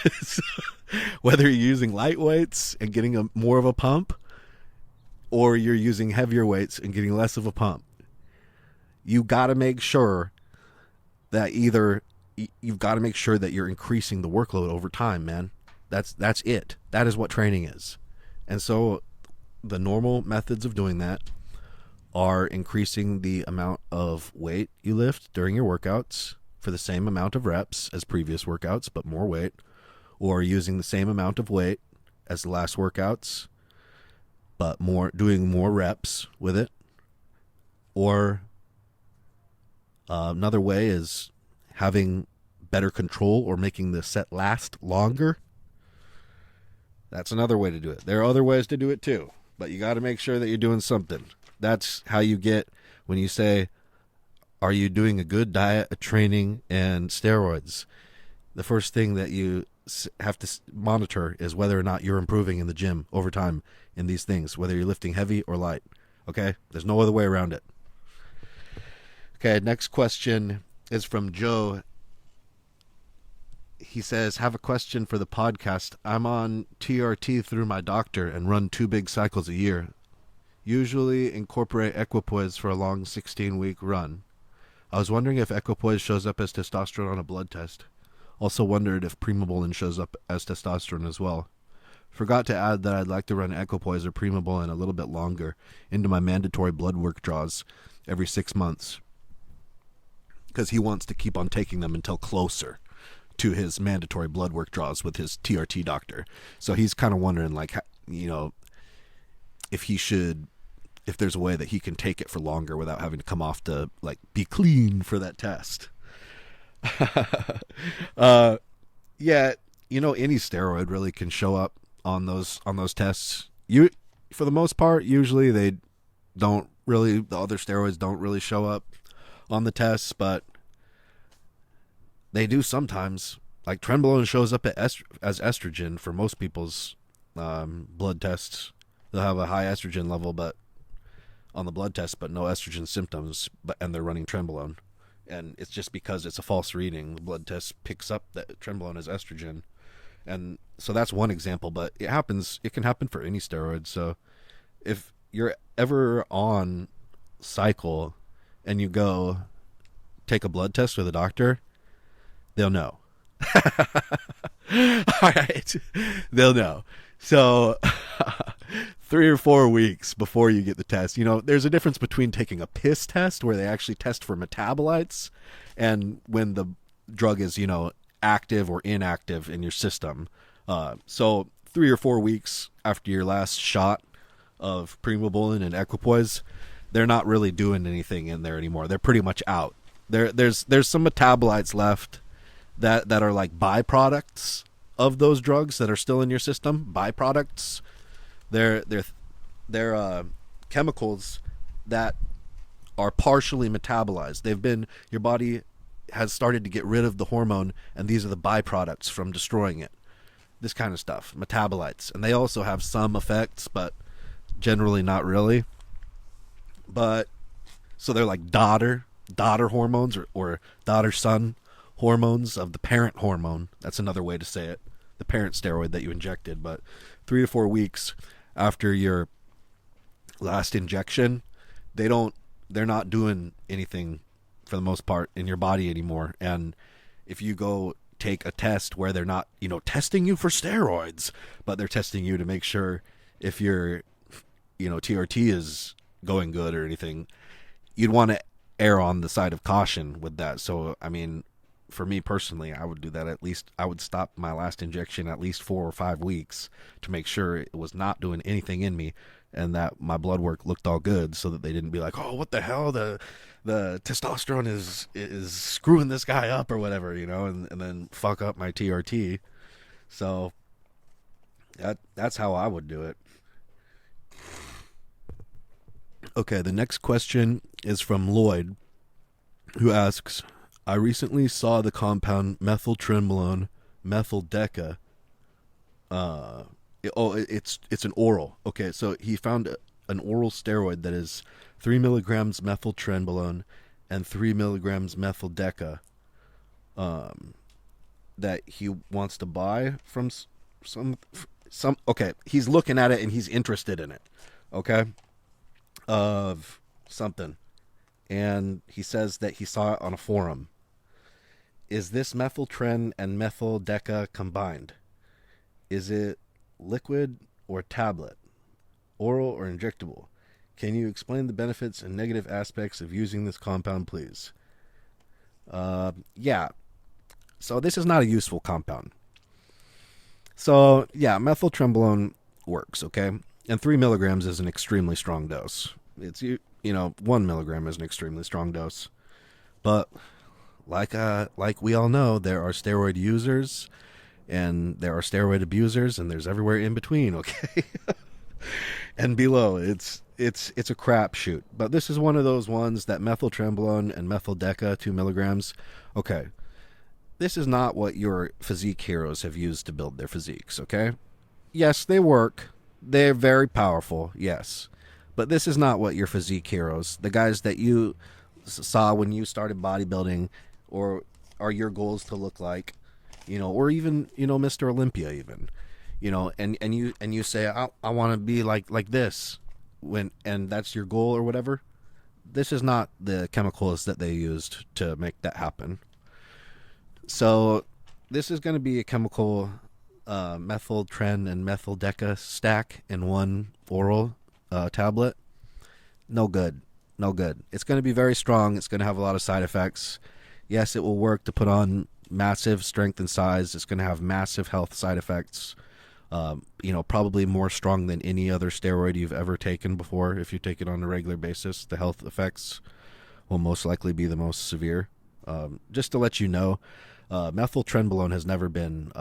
is, whether you're using light weights and getting more of a pump, or you're using heavier weights and getting less of a pump, you got to make sure that you've got to make sure that you're increasing the workload over time, man. That's it. That is what training is. And so the normal methods of doing that are increasing the amount of weight you lift during your workouts for the same amount of reps as previous workouts, but more weight, or using the same amount of weight as the last workouts, but doing more reps with it. Or another way is having better control or making the set last longer. That's another way to do it. There are other ways to do it too, but you got to make sure that you're doing something. That's how you get, when you say, are you doing a good diet of training and steroids? The first thing that you have to monitor is whether or not you're improving in the gym over time in these things, whether you're lifting heavy or light. Okay? There's no other way around it. Okay, next question is from Joe. He says, have a question for the podcast. I'm on TRT through my doctor and run 2 big cycles a year. Usually incorporate Equipoise for a long 16-week run. I was wondering if Equipoise shows up as testosterone on a blood test. Also wondered if Primbolan shows up as testosterone as well. Forgot to add that I'd like to run Equipoise or Primobolan a little bit longer into my mandatory blood work draws every 6 months, because he wants to keep on taking them until closer to his mandatory blood work draws with his TRT doctor. So he's kind of wondering, like, you know, if there's a way that he can take it for longer without having to come off to, like, be clean for that test. Yeah, you know, any steroid really can show up on those tests. For the most part, usually the other steroids don't really show up on the tests, but they do sometimes. Like Trenbolone shows up as estrogen for most people's blood tests. They'll have a high estrogen level, but on the blood test, but no estrogen symptoms, and they're running Trenbolone. And it's just because it's a false reading. The blood test picks up that Trenbolone is estrogen. And so that's one example, but it can happen for any steroid. So if you're ever on cycle and you go take a blood test with a doctor, they'll know. All right. They'll know. So 3 or 4 weeks before you get the test, you know, there's a difference between taking a piss test where they actually test for metabolites and when the drug is, you know, active or inactive in your system. So 3 or 4 weeks after your last shot of Primbolan and Equipoise, they're not really doing anything in there anymore. They're pretty much out. There's some metabolites left that are like byproducts of those drugs that are still in your system. Byproducts. They're chemicals that are partially metabolized. Your body has started to get rid of the hormone, and these are the byproducts from destroying it. This kind of stuff, metabolites. And they also have some effects, but generally not really. But so they're like daughter hormones or daughter-son hormones of the parent hormone. That's another way to say it. The parent steroid that you injected. But 3 to 4 weeks after your last injection, they're not doing anything for the most part in your body anymore. And if you go take a test where they're not, you know, testing you for steroids, but they're testing you to make sure if your, you know, TRT is going good or anything, you'd want to err on the side of caution with that. So, I mean, for me personally, I would do that. At least I would stop my last injection at least 4 or 5 weeks to make sure it was not doing anything in me and that my blood work looked all good, so that they didn't be like, oh, what the hell, the testosterone is screwing this guy up or whatever, you know, and then fuck up my TRT. So that's how I would do it. Okay, the next question is from Lloyd, who asks, I recently saw the compound Methyltrienolone, methyl Deca. It's an oral. Okay, so he found an oral steroid that is 3 milligrams methyl Trenbolone and 3 milligrams methyl Deca, that he wants to buy from some. Okay, he's looking at it and he's interested in it. Okay, of something, and he says that he saw it on a forum. Is this methyl Tren and methyl Deca combined? Is it liquid or tablet, oral or injectable? Can you explain the benefits and negative aspects of using this compound, please? Yeah. So this is not a useful compound. So, yeah, methyl Trenbolone works, okay? And 3 milligrams is an extremely strong dose. It's, 1 milligram is an extremely strong dose. But like we all know, there are steroid users and there are steroid abusers, and there's everywhere in between, okay? And below, it's a crapshoot. But this is one of those ones that methyl Trenbolone and methyl Deca, 2 milligrams, okay, this is not what your physique heroes have used to build their physiques, okay? Yes, they work. They're very powerful, yes. But this is not what your physique heroes, the guys that you saw when you started bodybuilding, or are your goals to look like, or even, Mr. Olympia even, and you say, I want to be like this, and that's your goal or whatever. This is not the chemicals that they used to make that happen. So this is going to be a chemical methyl Tren and methyl Deca stack in one oral tablet. No good. It's going to be very strong. It's going to have a lot of side effects. Yes, it will work to put on massive strength and size. It's going to have massive health side effects. Probably more strong than any other steroid you've ever taken before. If you take it on a regular basis, the health effects will most likely be the most severe. Just to let you know, methyl Trenbolone has never been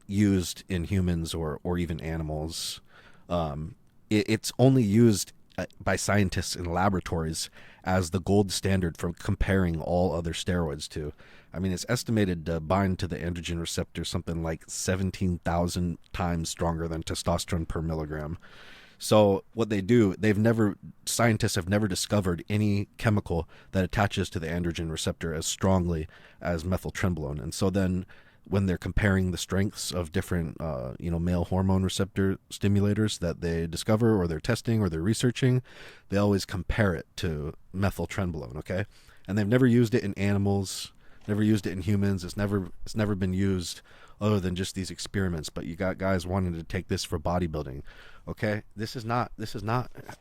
used in humans or even animals. It's only used by scientists in laboratories as the gold standard for comparing all other steroids to. I mean, it's estimated to bind to the androgen receptor something like 17,000 times stronger than testosterone per milligram. So what they do, scientists have never discovered any chemical that attaches to the androgen receptor as strongly as methyl Trenbolone. And so then when they're comparing the strengths of different, male hormone receptor stimulators that they discover or they're testing or they're researching, they always compare it to methyl Trenbolone, okay? And they've never used it in animals, never used it in humans. It's never been used other than just these experiments. But you got guys wanting to take this for bodybuilding, okay? This is not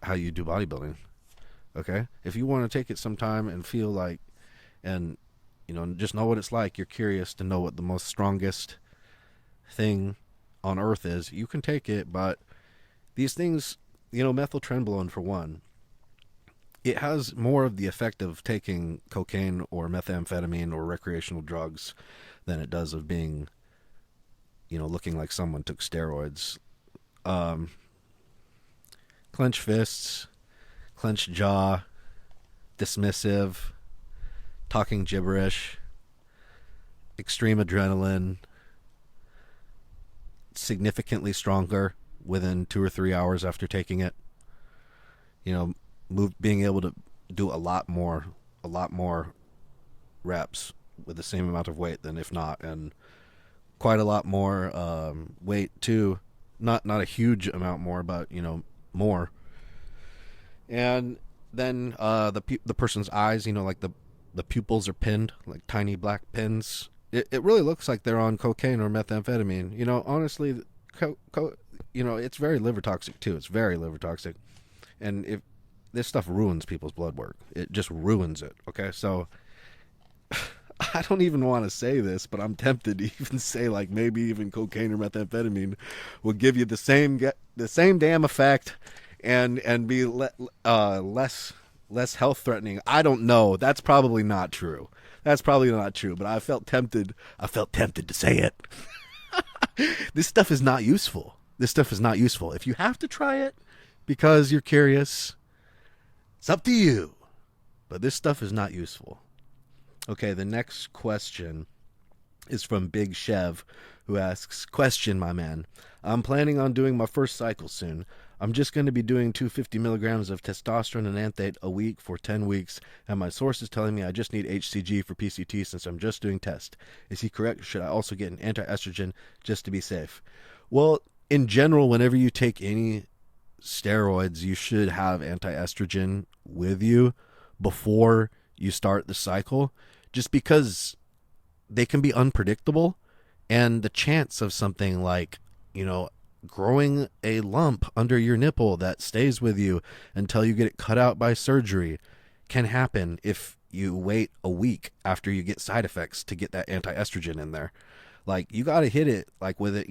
how you do bodybuilding, okay? If you want to take it sometime and feel like, and just know what it's like, you're curious to know what the most strongest thing on earth is, you can take it. But these things, methyl Trenbolone for one, it has more of the effect of taking cocaine or methamphetamine or recreational drugs than it does of being, looking like someone took steroids. Clenched fists, clenched jaw, dismissive, talking gibberish, extreme adrenaline, significantly stronger within 2 or 3 hours after taking it. Being able to do a lot more reps with the same amount of weight than if not, and quite a lot more weight too. Not a huge amount more, but more. And then the person's eyes, like the pupils are pinned like tiny black pins. It really looks like they're on cocaine or methamphetamine. Honestly, it's very liver toxic too. It's very liver toxic, and if this stuff ruins people's blood work, it just ruins it. Okay, so I don't even want to say this, but I'm tempted to even say like maybe even cocaine or methamphetamine will give you the same damn effect and be less health threatening. I don't know. That's probably not true. But I felt tempted to say it. This stuff is not useful. If you have to try it because you're curious, It's up to you. But this stuff is not useful. Okay, the next question is from Big Chev, who asks, question, my man. I'm planning on doing my first cycle soon. I'm just going to be doing 250 milligrams of testosterone and Enanthate a week for 10 weeks, and my source is telling me I just need HCG for PCT since I'm just doing test. Is he correct, or should I also get an anti-estrogen just to be safe? Well, in general, whenever you take any steroids, you should have anti-estrogen with you before you start the cycle, just because they can be unpredictable, and the chance of something like, growing a lump under your nipple that stays with you until you get it cut out by surgery can happen if you wait a week after you get side effects to get that anti-estrogen in there. Like, you got to hit it like with it,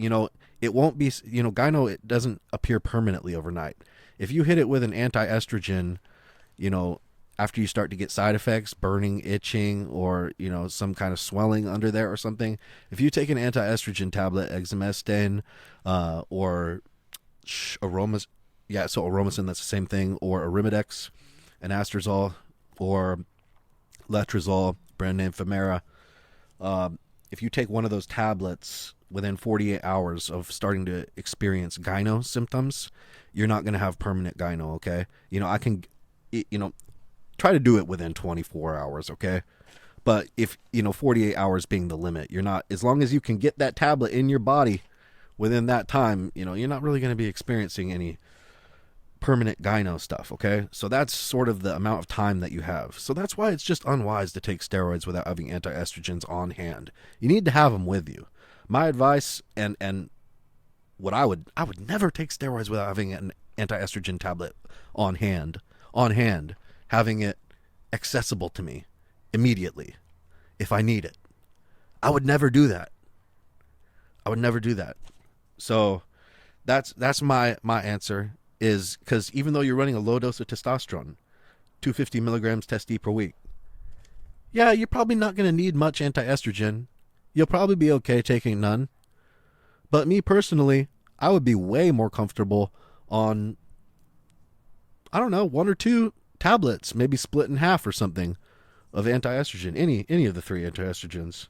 it won't be, gyno, it doesn't appear permanently overnight. If you hit it with an anti-estrogen, after you start to get side effects, burning, itching, or, some kind of swelling under there or something, if you take an anti-estrogen tablet, exemestane, or Aromacin, Aromacin, that's the same thing, or Arimidex, anastrozole, or letrozole, brand name Femera, if you take one of those tablets within 48 hours of starting to experience gyno symptoms, you're not going to have permanent gyno, okay? Try to do it within 24 hours, okay? But if, 48 hours being the limit, you're not, as long as you can get that tablet in your body within that time, you're not really going to be experiencing any permanent gyno stuff, okay? So that's sort of the amount of time that you have. So that's why it's just unwise to take steroids without having anti-estrogens on hand. You need to have them with you. My advice, and what I would never take steroids without having an anti-estrogen tablet on hand, having it accessible to me immediately if I need it. I would never do that. So that's my answer, is because even though you're running a low dose of testosterone, 250 milligrams test per week, yeah, you're probably not going to need much anti-estrogen. You'll probably be okay taking none. But me personally, I would be way more comfortable on, I don't know, 1 or 2 tablets, maybe split in half or something, of anti-estrogen. Any of the 3 anti-estrogens.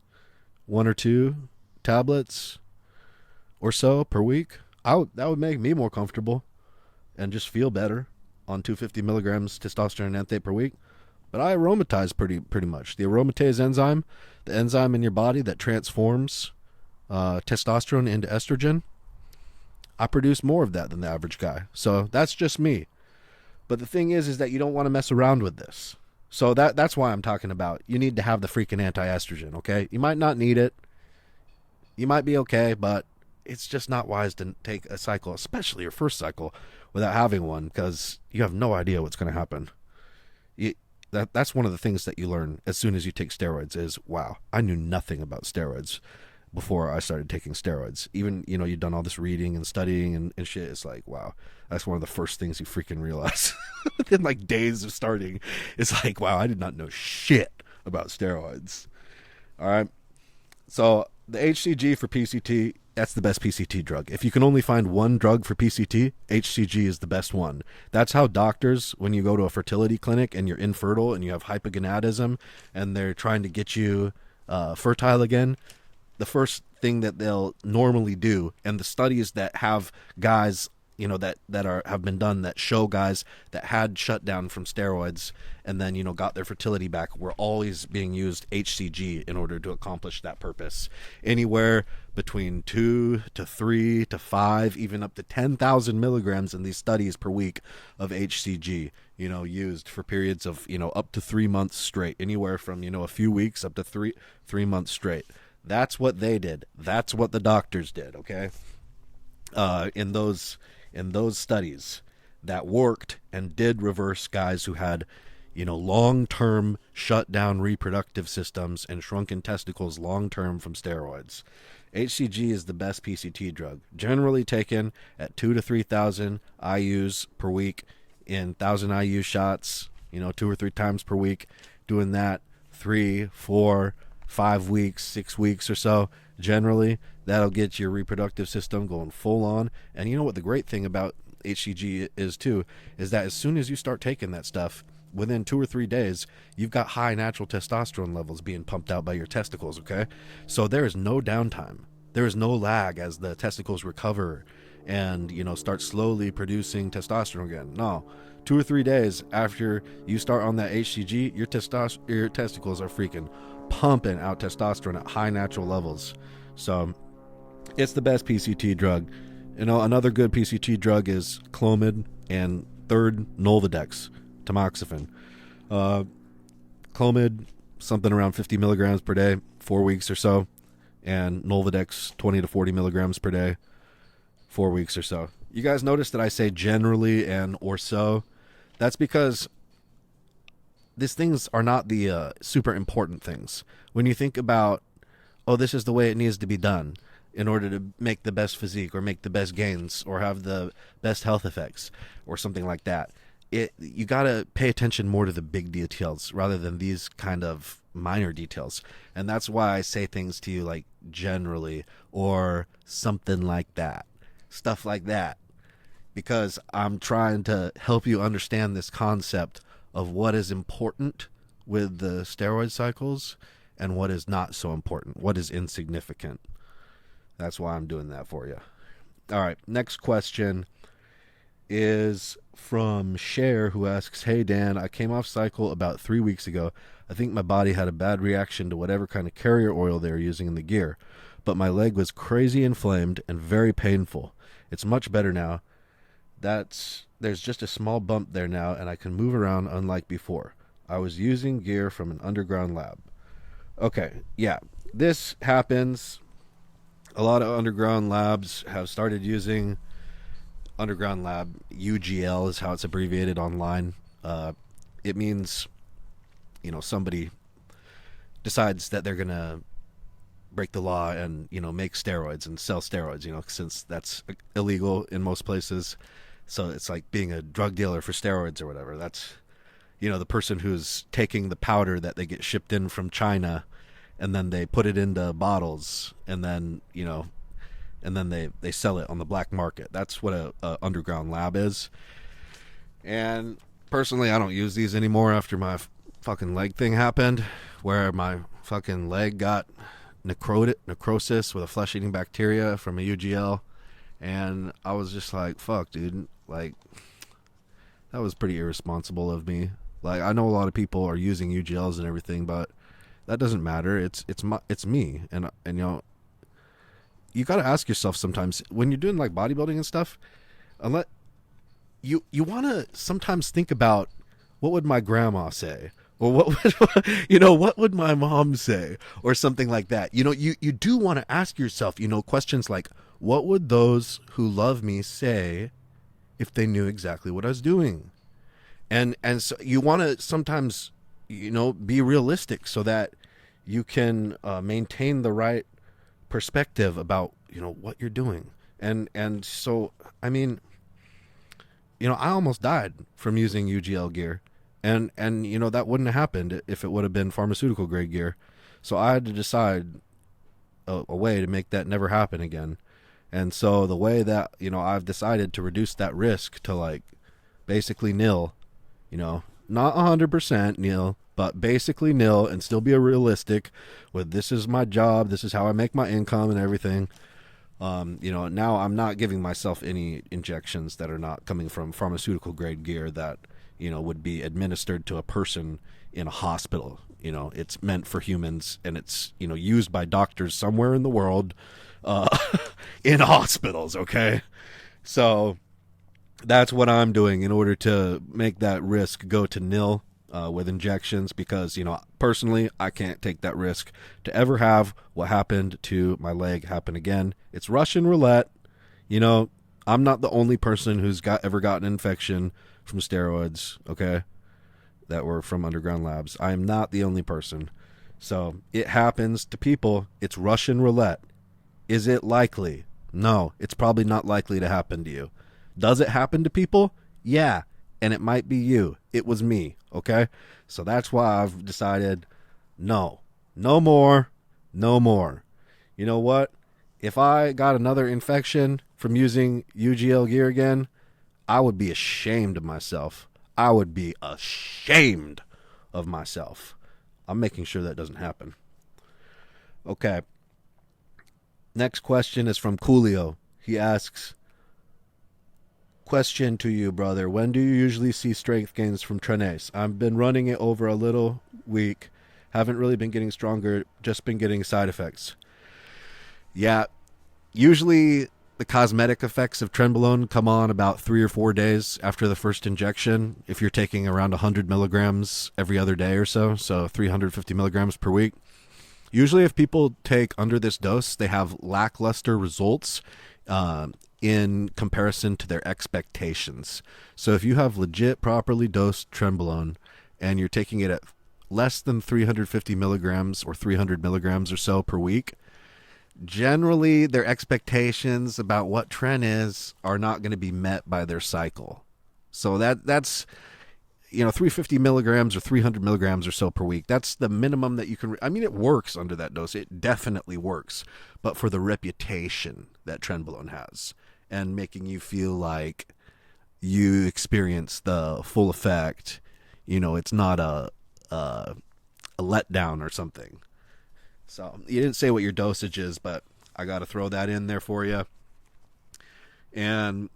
1 or 2 tablets or so per week. That would make me more comfortable and just feel better on 250 milligrams testosterone and Enanthate per week. But I aromatize pretty much. The aromatase enzyme, the enzyme in your body that transforms testosterone into estrogen, I produce more of that than the average guy. So that's just me. But the thing is that you don't want to mess around with this. So that's why I'm talking about, you need to have the freaking anti-estrogen, okay? You might not need it. You might be okay, but it's just not wise to take a cycle, especially your first cycle, without having one, because you have no idea what's going to happen. That's one of the things that you learn as soon as you take steroids is, wow, I knew nothing about steroids before I started taking steroids. Even, you've done all this reading and studying and shit. It's like, wow, that's one of the first things you freaking realize within like days of starting. It's like, wow, I did not know shit about steroids. All right. So the HCG for PCT, that's the best PCT drug. If you can only find one drug for PCT, HCG is the best one. That's how doctors, when you go to a fertility clinic and you're infertile and you have hypogonadism and they're trying to get you fertile again, the first thing that they'll normally do, and the studies that have guys, that have been done that show guys that had shut down from steroids and then, got their fertility back, were always being used HCG in order to accomplish that purpose. Anywhere between 2 to 3 to 5, even up to 10,000 milligrams in these studies per week of HCG, used for periods of, up to 3 months straight, anywhere from, a few weeks up to three months straight. That's what they did. That's what the doctors did, okay? In those studies that worked and did reverse guys who had, long-term shut down reproductive systems and shrunken testicles long-term from steroids. HCG is the best PCT drug, generally taken at 2 to 3,000 IUs per week in 1,000 IU shots, 2 or 3 times per week, doing that 3, 4, 5 weeks, 6 weeks or so. Generally, that'll get your reproductive system going full on. And you know what the great thing about HCG is too, is that as soon as you start taking that stuff, within 2 or 3 days, you've got high natural testosterone levels being pumped out by your testicles, okay? So there is no downtime. There is no lag as the testicles recover and, start slowly producing testosterone again. No. 2 or 3 days after you start on that HCG, your testicles are freaking pumping out testosterone at high natural levels. So it's the best PCT drug. Another good PCT drug is Clomid, and third, Nolvadex, tamoxifen. Clomid, something around 50 milligrams per day, 4 weeks or so, and Nolvadex, 20 to 40 milligrams per day, 4 weeks or so. You guys notice that I say generally and or so? That's because these things are not the super important things. When you think about, oh, this is the way it needs to be done in order to make the best physique or make the best gains or have the best health effects or something like that, you got to pay attention more to the big details rather than these kind of minor details. And that's why I say things to you like generally or something like that, stuff like that, because I'm trying to help you understand this concept of what is important with the steroid cycles and what is not so important, what is insignificant. That's why I'm doing that for you. All right, next question is from Cher, who asks, "Hey Dan, I came off cycle about 3 weeks ago. I think my body had a bad reaction to whatever kind of carrier oil they were using in the gear, but my leg was crazy inflamed and very painful. It's much better now. There's just a small bump there now, and I can move around unlike before. I was using gear from an underground lab." Okay, yeah, this happens. A lot of underground labs have started using underground lab. UGL is how it's abbreviated online. It means, somebody decides that they're going to break the law and, make steroids and sell steroids, since that's illegal in most places. So it's like being a drug dealer for steroids or whatever. That's, the person who's taking the powder that they get shipped in from China, and then they put it into bottles, and then, they sell it on the black market. That's what a underground lab is. And personally, I don't use these anymore after my fucking leg thing happened, where my fucking leg got necrosis with a flesh-eating bacteria from a UGL. And I was just like, fuck, dude. Like, that was pretty irresponsible of me. Like, I know a lot of people are using UGLs and everything, but that doesn't matter. It's me. And you got to ask yourself sometimes when you're doing like bodybuilding and stuff, unless you want to sometimes think about, what would my grandma say? Or what would my mom say? Or something like that. You do want to ask yourself, questions like, what would those who love me say if they knew exactly what I was doing? And so you want to sometimes, be realistic so that you can maintain the right perspective about, what you're doing. And so, I mean, I almost died from using UGL gear. And that wouldn't have happened if it would have been pharmaceutical grade gear. So I had to decide a way to make that never happen again. And so the way that, I've decided to reduce that risk to like basically nil, not 100% nil, but basically nil, and still be a realistic with, this is my job, this is how I make my income and everything. Now I'm not giving myself any injections that are not coming from pharmaceutical grade gear that, would be administered to a person in a hospital. It's meant for humans, and it's, used by doctors somewhere in the world, in hospitals. Okay. So that's what I'm doing in order to make that risk go to nil, with injections, because, personally, I can't take that risk to ever have what happened to my leg happen again. It's Russian roulette. I'm not the only person who's ever gotten an infection from steroids, okay, that were from underground labs. I am not the only person. So it happens to people. It's Russian roulette. Is it likely? No, it's probably not likely to happen to you. Does it happen to people? Yeah, and it might be you. It was me, okay? So that's why I've decided, no more. You know what? If I got another infection from using UGL gear again, I would be ashamed of myself. I would be ashamed of myself. I'm making sure that doesn't happen. Okay. Next question is from Coolio. He asks, question to you, brother. When do you usually see strength gains from Trenace? I've been running it over a little week. Haven't really been getting stronger. Just been getting side effects. Yeah. Usually the cosmetic effects of Trenbolone come on about 3 or 4 days after the first injection. If you're taking around 100 milligrams every other day or so 350 milligrams per week. Usually if people take under this dose, they have lackluster results in comparison to their expectations. So if you have legit properly dosed Trenbolone and you're taking it at less than 350 milligrams or 300 milligrams or so per week, generally their expectations about what Tren is are not going to be met by their cycle. So that's 350 milligrams or 300 milligrams or so per week. That's the minimum that you can. I mean, it works under that dose. It definitely works. But for the reputation that Trenbolone has and making you feel like you experience the full effect, it's not a letdown or something. So you didn't say what your dosage is, but I got to throw that in there for you. And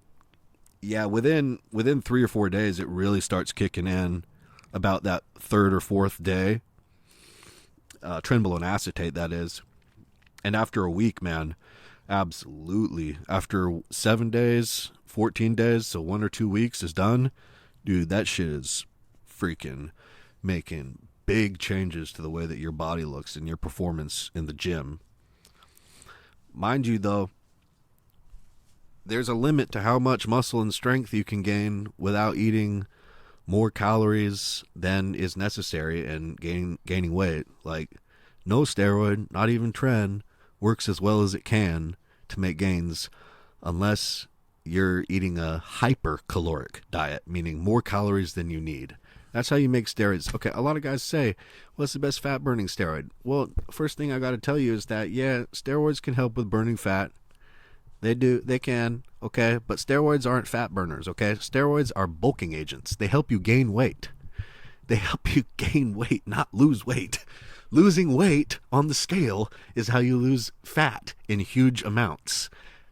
yeah, within 3 or 4 days, it really starts kicking in about that 3rd or 4th day. Trenbolone acetate, that is. And after a week, man, absolutely. After 7 days, 14 days, so 1 or 2 weeks is done, dude, that shit is freaking making big changes to the way that your body looks and your performance in the gym. Mind you, though, there's a limit to how much muscle and strength you can gain without eating more calories than is necessary and gaining weight. Like, no steroid, not even Tren, works as well as it can to make gains unless you're eating a hypercaloric diet, meaning more calories than you need. That's how you make steroids. Okay, a lot of guys say, what's the best fat burning steroid? Well, first thing I got to tell you is that, yeah, steroids can help with burning fat. They can, okay? But steroids aren't fat burners, okay? Steroids are bulking agents. They help you gain weight. They help you gain weight, not lose weight. Losing weight on the scale is how you lose fat in huge amounts,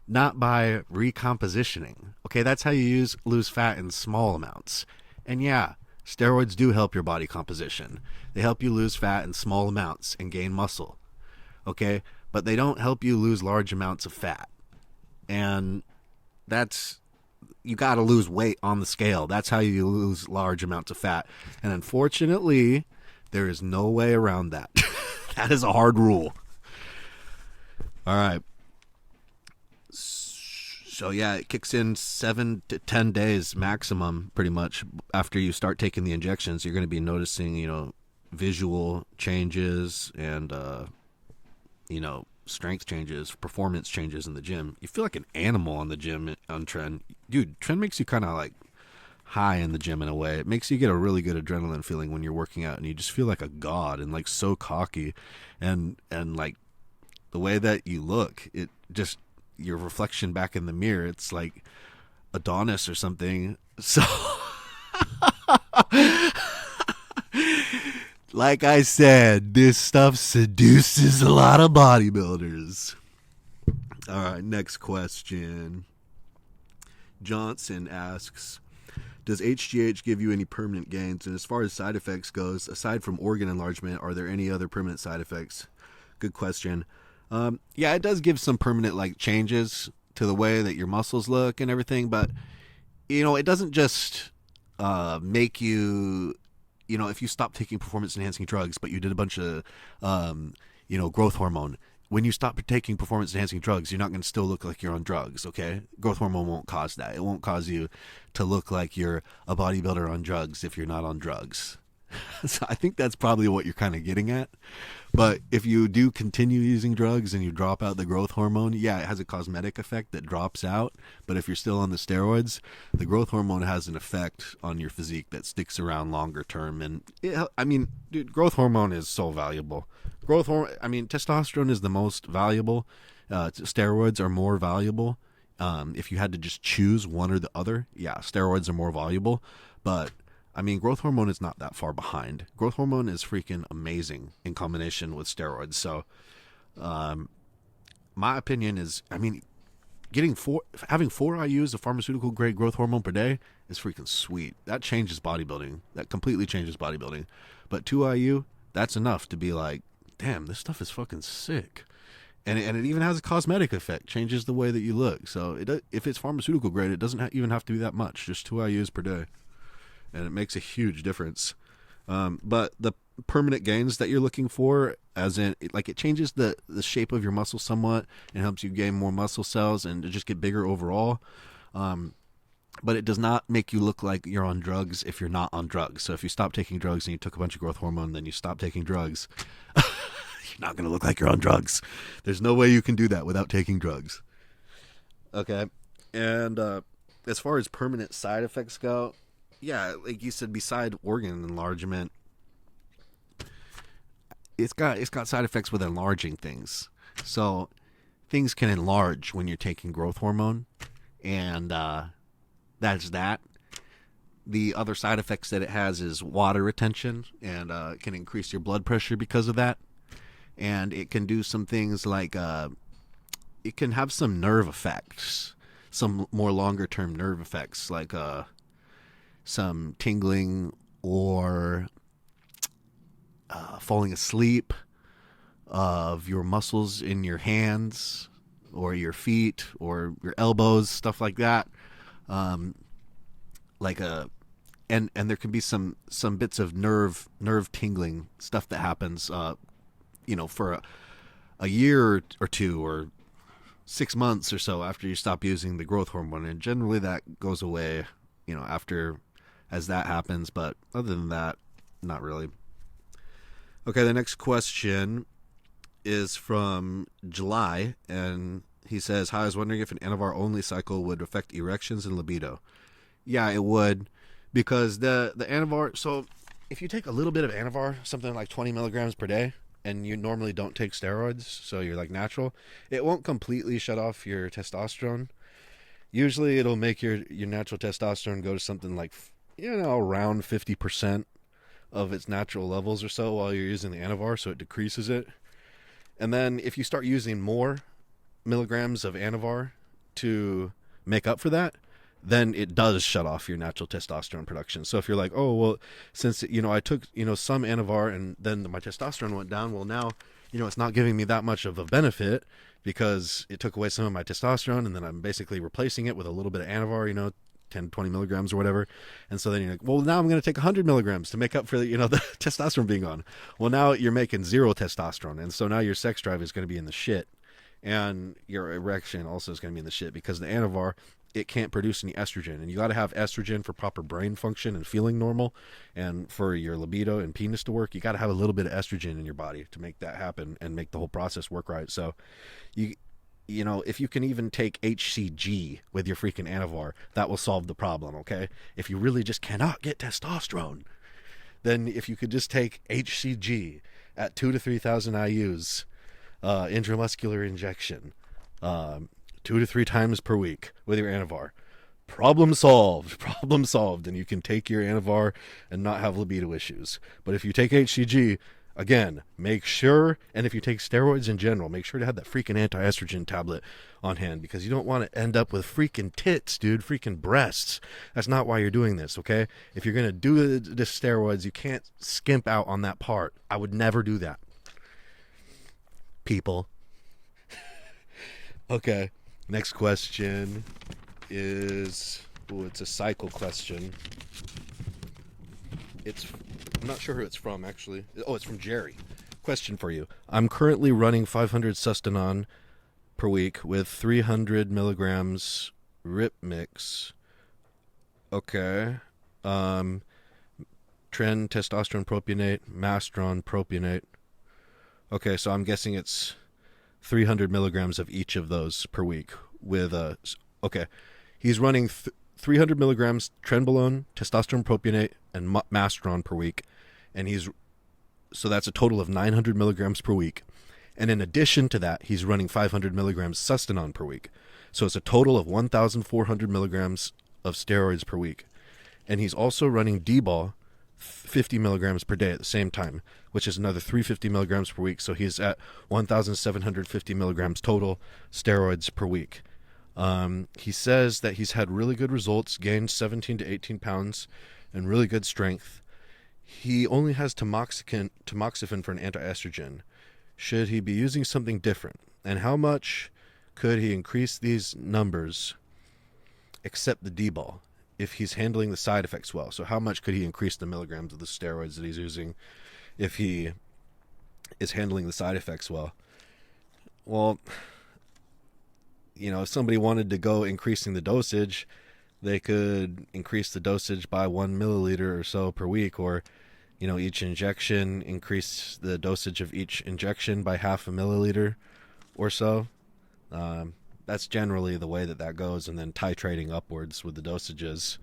not by recompositioning, okay? That's how you lose fat in small amounts. And yeah, steroids do help your body composition. They help you lose fat in small amounts and gain muscle, okay? But they don't help you lose large amounts of fat. And you got to lose weight on the scale. That's how you lose large amounts of fat. And unfortunately, there is no way around that. That is a hard rule. All right. So yeah, it kicks in 7 to 10 days maximum, pretty much, after you start taking the injections. You're going to be noticing, visual changes and, strength changes, performance changes in the gym. You feel like an animal on the gym on Tren. Dude, Tren makes you kind of like high in the gym in a way. It makes you get a really good adrenaline feeling when you're working out, and you just feel like a god and like so cocky, and like the way that you look, it just, your reflection back in the mirror, it's like Adonis or something. So like I said, this stuff seduces a lot of bodybuilders. All right, next question. Johnson asks, does HGH give you any permanent gains? And as far as side effects goes, aside from organ enlargement, are there any other permanent side effects? Good question. Yeah, it does give some permanent changes to the way that your muscles look and everything, but it doesn't just make you, if you stop taking performance enhancing drugs, but you did a bunch of growth hormone. When you stop taking performance enhancing drugs, you're not going to still look like you're on drugs, okay? Growth hormone won't cause that. It won't cause you to look like you're a bodybuilder on drugs if you're not on drugs. So I think that's probably what you're kind of getting at. But if you do continue using drugs and you drop out the growth hormone, yeah, it has a cosmetic effect that drops out. But if you're still on the steroids, the growth hormone has an effect on your physique that sticks around longer term. And dude, growth hormone is so valuable. Testosterone is the most valuable. Steroids are more valuable If you had to just choose one or the other, yeah, steroids are more valuable. But I mean, growth hormone is not that far behind. Growth hormone is freaking amazing in combination with steroids. So, my opinion is, I mean, having 4 IUs of pharmaceutical grade growth hormone per day is freaking sweet. That changes bodybuilding. That completely changes bodybuilding. But 2 IU, that's enough to be like, damn, this stuff is fucking sick. And it even has a cosmetic effect, changes the way that you look. So if it's pharmaceutical grade, it doesn't even have to be that much, just 2 IUs per day. And it makes a huge difference. But the permanent gains that you're looking for, as in, like, it changes the shape of your muscle somewhat and helps you gain more muscle cells and to just get bigger overall. But it does not make you look like you're on drugs if you're not on drugs. So if you stop taking drugs and you took a bunch of growth hormone, then you stop taking drugs, you're not going to look like you're on drugs. There's no way you can do that without taking drugs. Okay. And as far as permanent side effects go, yeah, like you said, beside organ enlargement, it's got side effects with enlarging things. So things can enlarge when you're taking growth hormone, and that's that. The other side effects that it has is water retention, and can increase your blood pressure because of that. And it can do some things like it can have some nerve effects, some more longer term nerve effects, like some tingling or falling asleep of your muscles in your hands or your feet or your elbows, stuff like that. And there can be some bits of nerve tingling stuff that happens, for a year or two or 6 months or so after you stop using the growth hormone, and generally that goes away, after as that happens. But other than that, not really. Okay, the next question is from July, and he says, "Hi, I was wondering if an Anavar only cycle would affect erections and libido." Yeah, it would, because the Anavar. So if you take a little bit of Anavar, something like 20 milligrams per day, and you normally don't take steroids, so you're like natural, it won't completely shut off your testosterone. Usually it'll make your natural testosterone go to something like, around 50% of its natural levels or so while you're using the Anavar, so it decreases it. And then if you start using more milligrams of Anavar to make up for that, then it does shut off your natural testosterone production. So if you're like, oh, well, since, I took, some Anavar and then my testosterone went down, well, now, it's not giving me that much of a benefit because it took away some of my testosterone, and then I'm basically replacing it with a little bit of Anavar, 10, 20 milligrams or whatever. And so then you're like, well, now I'm going to take 100 milligrams to make up for the testosterone being gone. Well, now you're making 0 testosterone. And so now your sex drive is going to be in the shit. And your erection also is going to be in the shit because the Anavar, it can't produce any estrogen. And you got to have estrogen for proper brain function and feeling normal. And for your libido and penis to work, you got to have a little bit of estrogen in your body to make that happen and make the whole process work right. So if you can even take HCG with your freaking Anavar, that will solve the problem, okay? If you really just cannot get testosterone, then if you could just take HCG at 2,000 to 3,000 IUs, intramuscular injection, 2 to 3 times per week with your Anavar, problem solved, and you can take your Anavar and not have libido issues. But if you take HCG, again, make sure, and if you take steroids in general, make sure to have that freaking anti-estrogen tablet on hand, because you don't want to end up with freaking tits, dude, freaking breasts. That's not why you're doing this, okay? If you're going to do the steroids, you can't skimp out on that part. I would never do that. People. Okay, next question is, it's a cycle question. I'm not sure who it's from, actually. Oh, it's from Jerry. Question for you. I'm currently running 500 Sustanon per week with 300 milligrams RIP mix. Okay. Tren, Testosterone Propionate, Masteron Propionate. Okay, so I'm guessing it's 300 milligrams of each of those per week with okay. He's running 300 milligrams Trenbolone, Testosterone Propionate, and Masteron per week. And so that's a total of 900 milligrams per week. And in addition to that, he's running 500 milligrams Sustanon per week. So it's a total of 1,400 milligrams of steroids per week. And he's also running Dbol 50 milligrams per day at the same time, which is another 350 milligrams per week. So he's at 1,750 milligrams total steroids per week. He says that he's had really good results, gained 17 to 18 pounds, and really good strength. He only has tamoxifen for an anti-estrogen. Should he be using something different? And how much could he increase these numbers, except the Dbol, if he's handling the side effects well? So how much could he increase the milligrams of the steroids that he's using if he is handling the side effects well? Well, if somebody wanted to go increasing the dosage, they could increase the dosage by 1 milliliter or so per week, or each injection, increase the dosage of each injection by half a milliliter or so. That's generally the way that goes, and then titrating upwards with the dosages.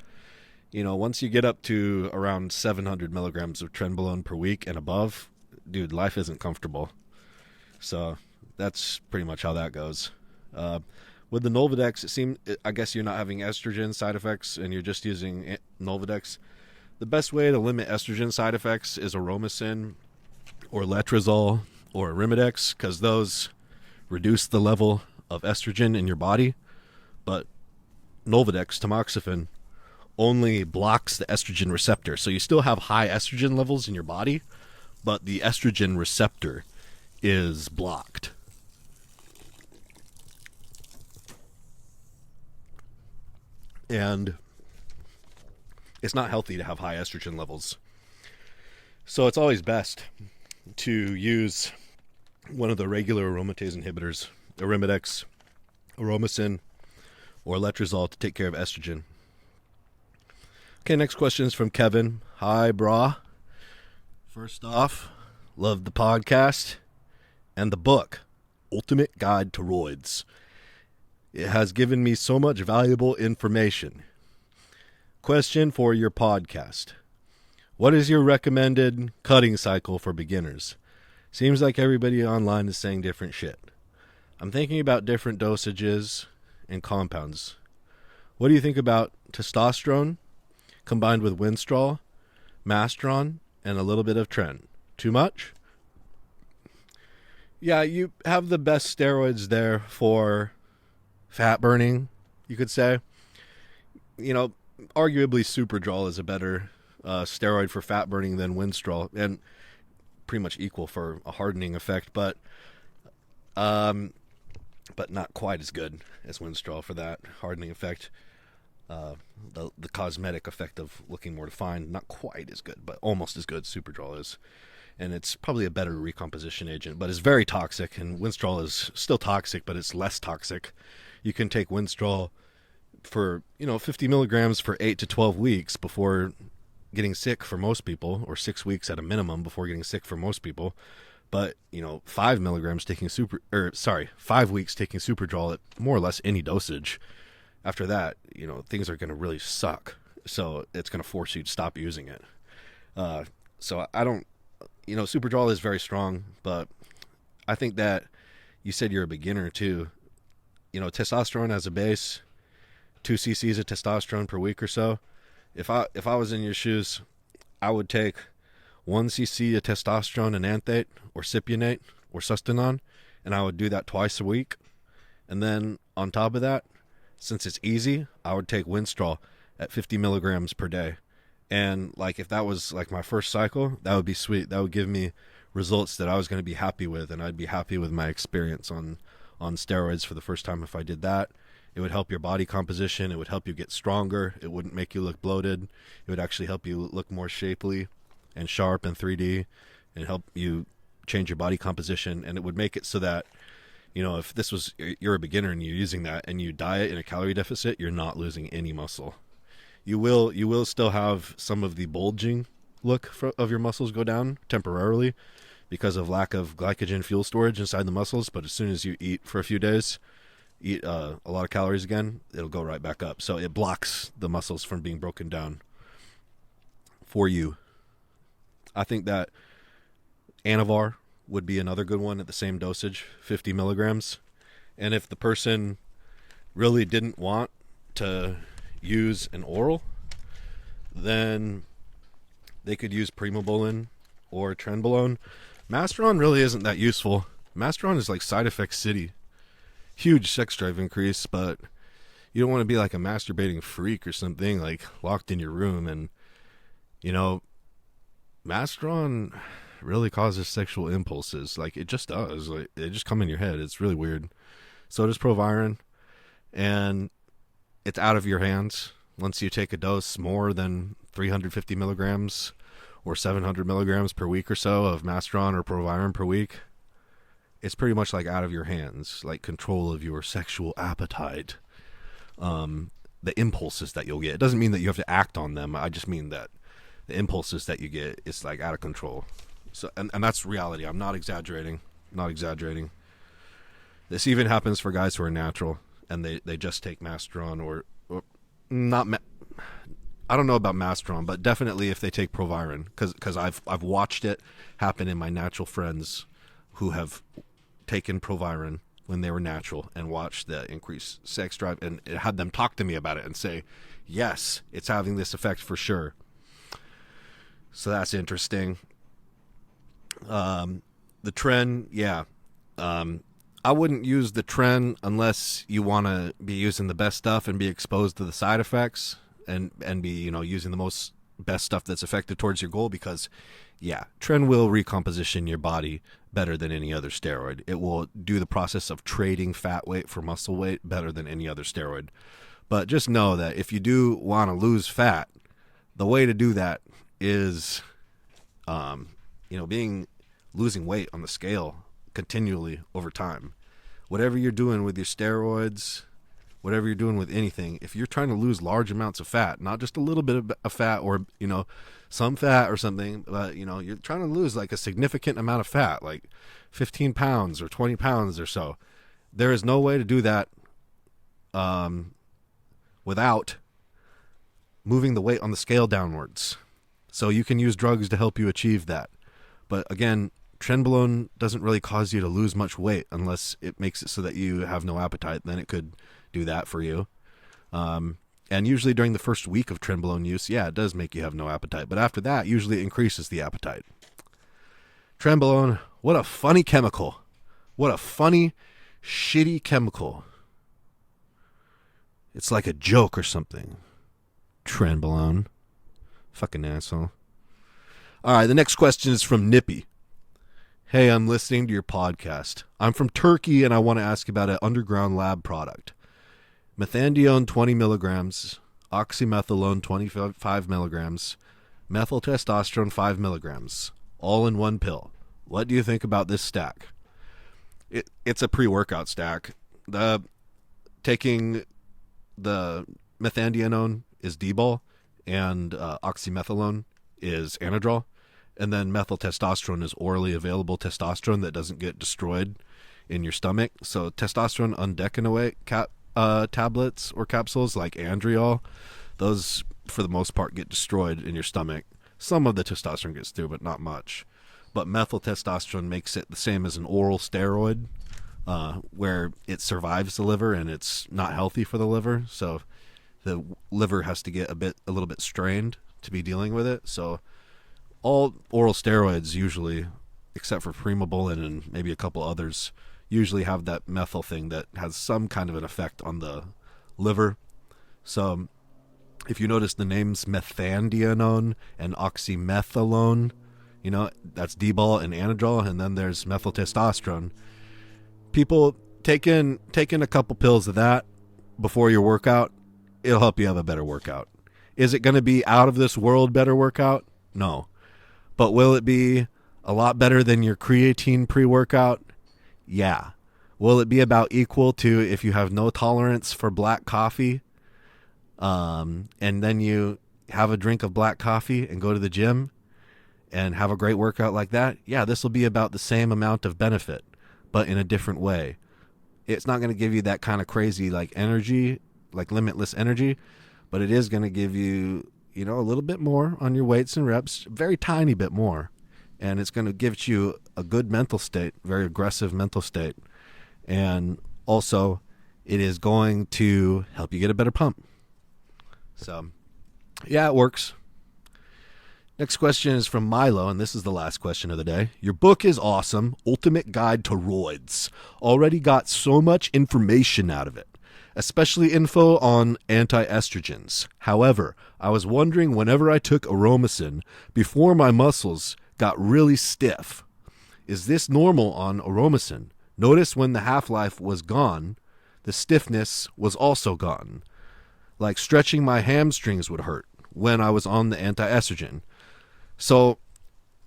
Once you get up to around 700 milligrams of Trenbolone per week and above, dude, life isn't comfortable. So that's pretty much how that goes. With the Nolvadex, I guess you're not having estrogen side effects and you're just using Nolvadex. The best way to limit estrogen side effects is Aromacin or Letrozole or Arimidex, because those reduce the level of estrogen in your body. But Nolvadex, tamoxifen, only blocks the estrogen receptor. So you still have high estrogen levels in your body, but the estrogen receptor is blocked. And it's not healthy to have high estrogen levels. So it's always best to use one of the regular aromatase inhibitors, Arimidex, Aromacin, or Letrozole, to take care of estrogen. Okay, next question is from Kevin. Hi, brah. First off, love the podcast and the book, Ultimate Guide to Roids. It has given me so much valuable information. Question for your podcast. What is your recommended cutting cycle for beginners? Seems like everybody online is saying different shit. I'm thinking about different dosages and compounds. What do you think about testosterone combined with Winstrol, Masteron, and a little bit of Tren? Too much? Yeah, you have the best steroids there for fat burning, you could say. Arguably Superdrol is a better steroid for fat burning than Winstrol, and pretty much equal for a hardening effect, but not quite as good as Winstrol for that hardening effect. The cosmetic effect of looking more defined, not quite as good, but almost as good as Superdrol is. And it's probably a better recomposition agent, but it's very toxic, and Winstrol is still toxic, but it's less toxic. You can take Winstrol for 50 milligrams for 8 to 12 weeks before getting sick for most people, or 6 weeks at a minimum before getting sick for most people. But 5 milligrams taking 5 weeks taking Superdrol at more or less any dosage. After that, things are going to really suck. So it's going to force you to stop using it. So I don't, Superdrol is very strong, but I think that you said you're a beginner too. Testosterone as a base, 2 cc's of testosterone per week or so. If I was in your shoes, I would take 1 cc of testosterone enanthate or cypionate or Sustanon, and I would do that twice a week. And then on top of that, since it's easy, I would take Winstrol at 50 milligrams per day. And if that was my first cycle, that would be sweet. That would give me results that I was going to be happy with, and I'd be happy with my experience on steroids for the first time if I did that. It would help your body composition. It would help you get stronger. It wouldn't make you look bloated. It would actually help you look more shapely and sharp in 3D, and help you change your body composition. And it would make it so that, if you're a beginner and you're using that and you diet in a calorie deficit, you're not losing any muscle. You will still have some of the bulging look of your muscles go down temporarily because of lack of glycogen fuel storage inside the muscles. But as soon as you eat for a few days, eat a lot of calories again, it'll go right back up. So it blocks the muscles from being broken down for you. I think that Anavar would be another good one at the same dosage, 50 milligrams. And if the person really didn't want to use an oral, then they could use Primbolan or Trenbolone. Masteron really isn't that useful. Masteron is like side effect city. Huge sex drive increase, but you don't want to be like a masturbating freak or something, like locked in your room. And, you know, Masteron really causes sexual impulses. Like, it just does. Like, they just come in your head. It's really weird. So does Proviron. And it's out of your hands once you take a dose more than 350 milligrams or 700 milligrams per week or so of Masteron or Proviron per week. It's pretty much like out of your hands, like control of your sexual appetite. The impulses that you'll get. It doesn't mean that you have to act on them. I just mean that the impulses that you get is like out of control. So, and that's reality. I'm not exaggerating. This even happens for guys who are natural and they just take Masteron or not. I don't know about Masteron, but definitely if they take Proviron, because I've watched it happen in my natural friends who have taken Proviron when they were natural and watched the increased sex drive, and it had them talk to me about it and say, yes, it's having this effect for sure. So that's interesting. The Tren, yeah. I wouldn't use the Tren unless you want to be using the best stuff and be exposed to the side effects and be, you know, using the most best stuff that's effective towards your goal, because yeah, Tren will recomposition your body better than any other steroid. It will do the process of trading fat weight for muscle weight better than any other steroid. But just know that if you do want to lose fat, the way to do that is, losing weight on the scale continually over time. Whatever you're doing with your steroids, whatever you're doing with anything, if you're trying to lose large amounts of fat, not just a little bit of fat or, you know, some fat or something, but, you know, you're trying to lose like a significant amount of fat, like 15 pounds or 20 pounds or so. There is no way to do that without moving the weight on the scale downwards. So you can use drugs to help you achieve that. But again, Trenbolone doesn't really cause you to lose much weight unless it makes it so that you have no appetite. Then it could do that for you. And usually during the first week of Trenbolone use, yeah, it does make you have no appetite. But after that, usually it increases the appetite. Trenbolone, what a funny chemical. What a funny, shitty chemical. It's like a joke or something. Trenbolone. Fucking asshole. All right, the next question is from Nippy. Hey, I'm listening to your podcast. I'm from Turkey and I want to ask about an underground lab product. Methandione 20 milligrams, oxymethylone 25 milligrams, methyl testosterone 5 milligrams, all in one pill. What do you think about this stack? It's a pre-workout stack. Taking the methandione is Dbol, and oxymethylone is Anadrol, and then methyl testosterone is orally available testosterone that doesn't get destroyed in your stomach. So testosterone undecanoate tablets or capsules like Andriol, those for the most part get destroyed in your stomach. Some of the testosterone gets through, but not much. But methyl testosterone makes it the same as an oral steroid, where it survives the liver and it's not healthy for the liver. So the liver has to get a little bit strained to be dealing with it. So all oral steroids usually, except for Primbolan and maybe a couple others, usually have that methyl thing that has some kind of an effect on the liver. So if you notice the names methandione and oxymethylone, you know, that's Dbol and Anadrol, and then there's methyl testosterone. People taking a couple pills of that before your workout, it'll help you have a better workout. Is it going to be out of this world better workout? No. But will it be a lot better than your creatine pre-workout? Yeah. Will it be about equal to if you have no tolerance for black coffee, and then you have a drink of black coffee and go to the gym and have a great workout like that? Yeah, this will be about the same amount of benefit, but in a different way. It's not going to give you that kind of crazy like energy, like limitless energy, but it is going to give you, you know, a little bit more on your weights and reps, very tiny bit more. And it's going to give you a good mental state, very aggressive mental state. And also, it is going to help you get a better pump. So, yeah, it works. Next question is from Milo, and this is the last question of the day. Your book is awesome. Ultimate Guide to Roids. Already got so much information out of it, especially info on anti-estrogens. However, I was wondering whenever I took Aromasin before my muscles got really stiff. Is this normal on Aromasin? Notice when the half-life was gone, the stiffness was also gone. Like stretching my hamstrings would hurt when I was on the anti-estrogen. So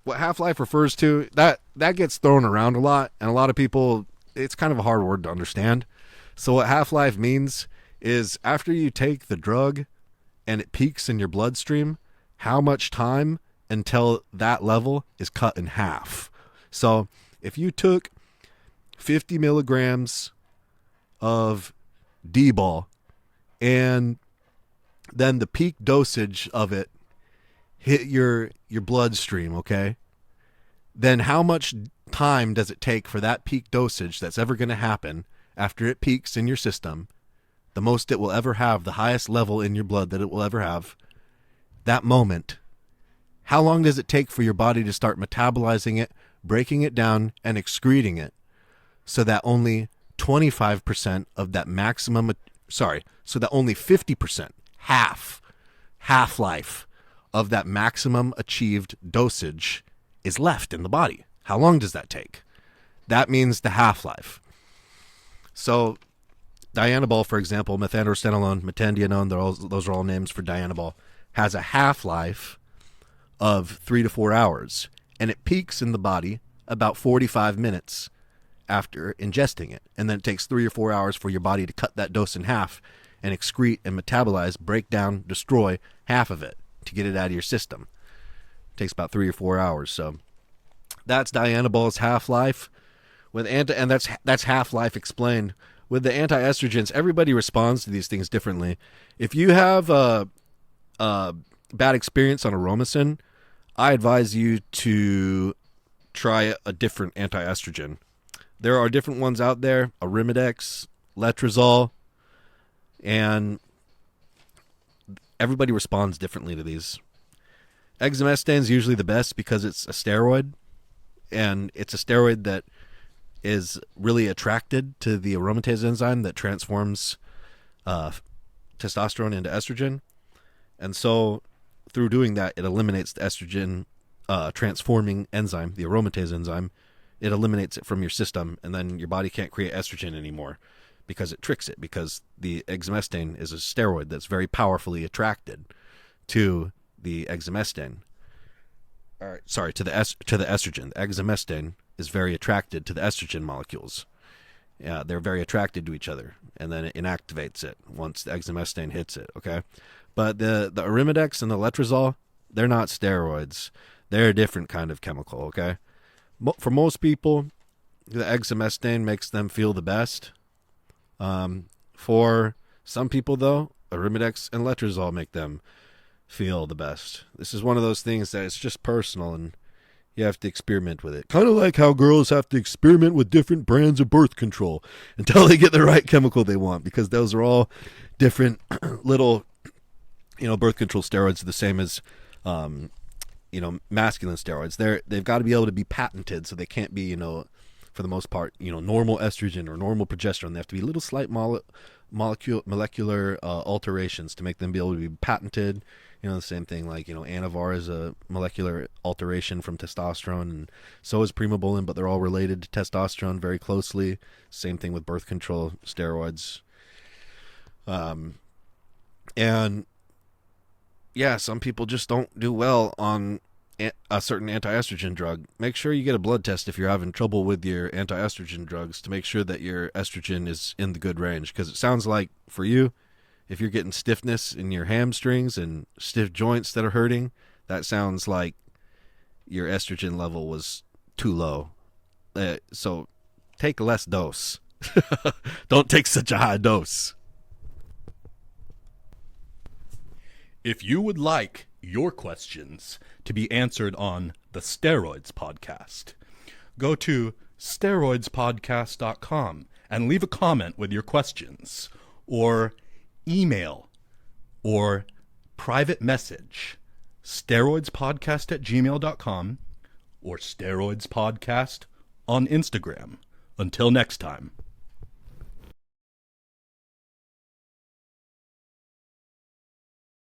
what half-life refers to, that gets thrown around a lot, and a lot of people, it's kind of a hard word to understand. So what half-life means is after you take the drug and it peaks in your bloodstream, how much time until that level is cut in half. So if you took 50 milligrams of Dbol and then the peak dosage of it hit your bloodstream, okay? Then how much time does it take for that peak dosage that's ever going to happen after it peaks in your system, the most it will ever have, the highest level in your blood that it will ever have, that moment, how long does it take for your body to start metabolizing it, breaking it down, and excreting it so that only 25% of that maximum, so that only 50%, half-life of that maximum achieved dosage is left in the body? How long does that take? That means the half-life. So Dianabol, for example, methandrostenolone, metandianone, those are all names for Dianabol, has a half-life of 3 to 4 hours, and it peaks in the body about 45 minutes after ingesting it. And then it takes 3 or 4 hours for your body to cut that dose in half and excrete and metabolize, break down, destroy half of it to get it out of your system. It takes about 3 or 4 hours. So that's Dianabol's half-life. And that's half-life explained. With the anti-estrogens, everybody responds to these things differently. If you have a bad experience on Aromasin, I advise you to try a different anti-estrogen. There are different ones out there, Arimidex, Letrozole, and everybody responds differently to these. Exemestane is usually the best because it's a steroid, and it's a steroid that is really attracted to the aromatase enzyme that transforms testosterone into estrogen. And so through doing that, it eliminates the estrogen transforming enzyme, the aromatase enzyme. It eliminates it from your system, and then your body can't create estrogen anymore because it tricks it, because the exemestane is a steroid that's very powerfully attracted to the exemestane. To the estrogen. The exemestane is very attracted to the estrogen molecules. Yeah, they're very attracted to each other, and then it inactivates it once the exemestane hits it, okay? But the Arimidex and the Letrozole, they're not steroids. They're a different kind of chemical, okay? For most people, the exemestane makes them feel the best. For some people, though, Arimidex and Letrozole make them feel the best. This is one of those things that it's just personal, and you have to experiment with it. Kind of like how girls have to experiment with different brands of birth control until they get the right chemical they want, because those are all different little, birth control steroids are the same as, masculine steroids. They've got to be able to be patented, so they can't be, for the most part, normal estrogen or normal progesterone. They have to be little slight molecular alterations to make them be able to be patented. The same thing like, Anavar is a molecular alteration from testosterone, and so is Primbolan, but they're all related to testosterone very closely. Same thing with birth control steroids. And yeah, some people just don't do well on a certain anti-estrogen drug. Make sure you get a blood test if you're having trouble with your anti-estrogen drugs to make sure that your estrogen is in the good range, because it sounds like for you, if you're getting stiffness in your hamstrings and stiff joints that are hurting, that sounds like your estrogen level was too low. So take less dose. Don't take such a high dose. If you would like your questions to be answered on the Steroids podcast, go to steroidspodcast.com and leave a comment with your questions, or email, or private message steroidspodcast@gmail.com or steroidspodcast on Instagram. Until next time.